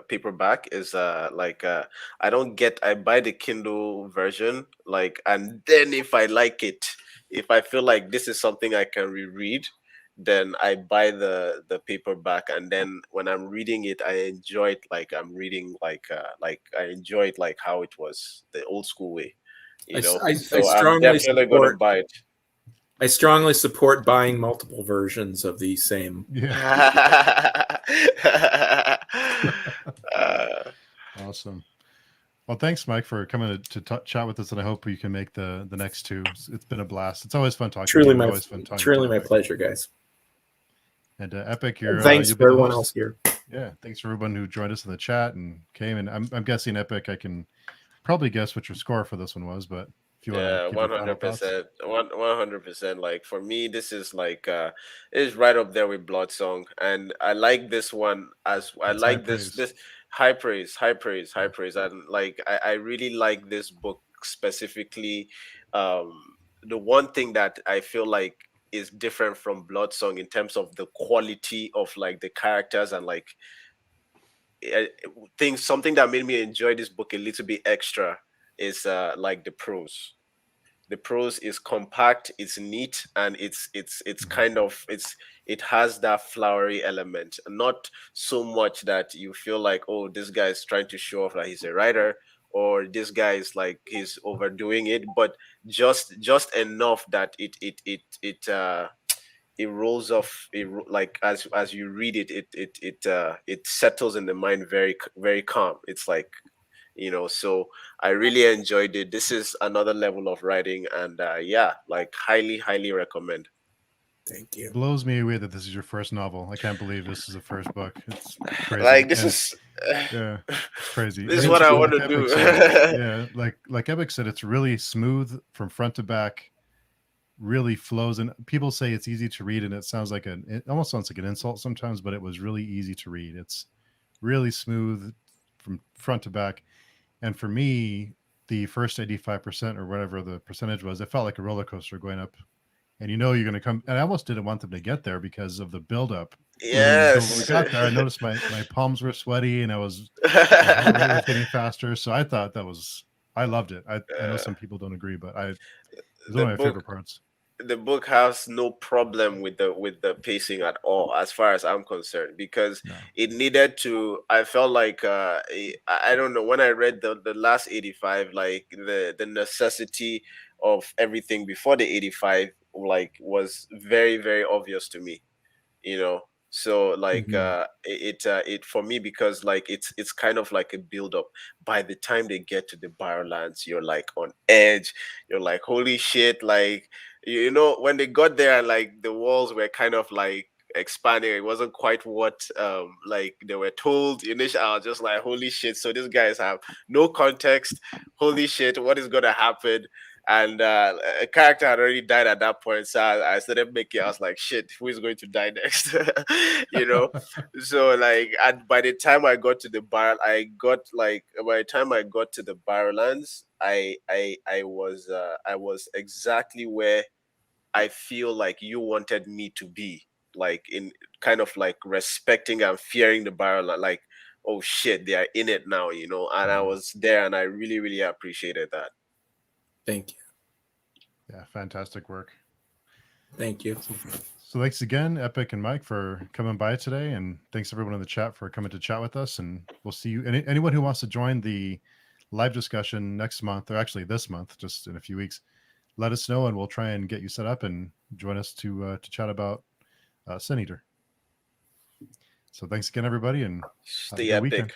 paperback, is I buy the Kindle version, and then if I like it, if I feel like this is something I can reread, then I buy the paperback, and then when I'm reading it, I enjoy it like I'm reading like I enjoy it like how it was the old school way, I, you know. I So I'm strongly definitely gonna support. buy it. I strongly support buying multiple versions of the same. Yeah. uh, Awesome. Well, thanks, Mike, for coming to chat with us, and I hope you can make the next two. It's been a blast. It's always fun talking to you. Always fun talking to Epic. Pleasure, guys. And Epic, Thanks you'll for be the everyone host. else here. Yeah, thanks for everyone who joined us in the chat and came. And I'm guessing Epic, I can probably guess what your score for this one was, but if you want to Yeah, give your final thoughts. 100%. Like for me, this is like it's right up there with Blood Song, and I like this one as I That's high like praise. this high praise, high praise, high praise, and like I really like this book specifically. Um, the one thing that I feel like is different from Blood Song in terms of the quality of like the characters and like uh, things, something that made me enjoy this book a little bit extra is like the prose. The prose is compact, it's neat, and it's Mhm. kind of it has that flowery element, not so much that you feel like, oh, this guy is trying to show off that he's a writer, or this guy is like he's overdoing it, but just enough that it rolls off like as you read it, it settles in the mind very calm. It's like, you know. So I really enjoyed it. This is another level of writing, and yeah, like highly recommend. Thank you. Blows me away that this is your first novel. I can't believe this is the first book. It's crazy. Like this And is yeah, it's crazy. this And is Thank what it's I you. want like to Epic do. said. Yeah, like Epic said, it's really smooth from front to back. Really flows, and people say it's easy to read, and it sounds like it almost sounds like an insult sometimes, but it was really easy to read. It's really smooth from front to back. And for me, the first 85% or whatever the percentage was, it felt like a roller coaster going up. And you're going to come. And I almost didn't want them to get there because of the buildup. So when we Yes. got there, I noticed my palms were sweaty, and my heart rate was getting faster. So I thought I loved it. I know some people don't agree, but it was the one of my favorite book parts. the book has no problem with the pacing at all, as far as I'm concerned, because No. it needed to. I felt like I don't know, when I read the last 85, like the necessity of everything before the 85 like was very obvious to me, you know. So like Mhm. it for me, because like it's kind of like a build up. By the time they get to the Barrowlands, you're like on edge. You're like, holy shit. Like, you know, when they got there and like the walls were kind of like expanding, it wasn't quite what like they were told initially. I was just like, holy shit, so these guys have no context. Holy shit, what is gonna happen? And a character had already died at that point, so I started making. I was like, "Shit, who is going to die next?" You know. So like, and by the time I got to the bar, by the time I got to the Barrowlands, I was exactly where I feel like you wanted me to be, like in kind of like respecting and fearing the Barrowland, like, oh shit, they are in it now, you know. And I was there, and I really appreciated that. Thank you. Yeah, fantastic work. Thank you. So thanks again, Epic and Mike, for coming by today, and thanks everyone in the chat for coming to chat with us. And we'll see you. Anyone who wants to join the live discussion next month, or actually this month, just in a few weeks, let us know, and we'll try and get you set up and join us to chat about Sin Eater. So thanks again, everybody, and have a Stay good epic. weekend.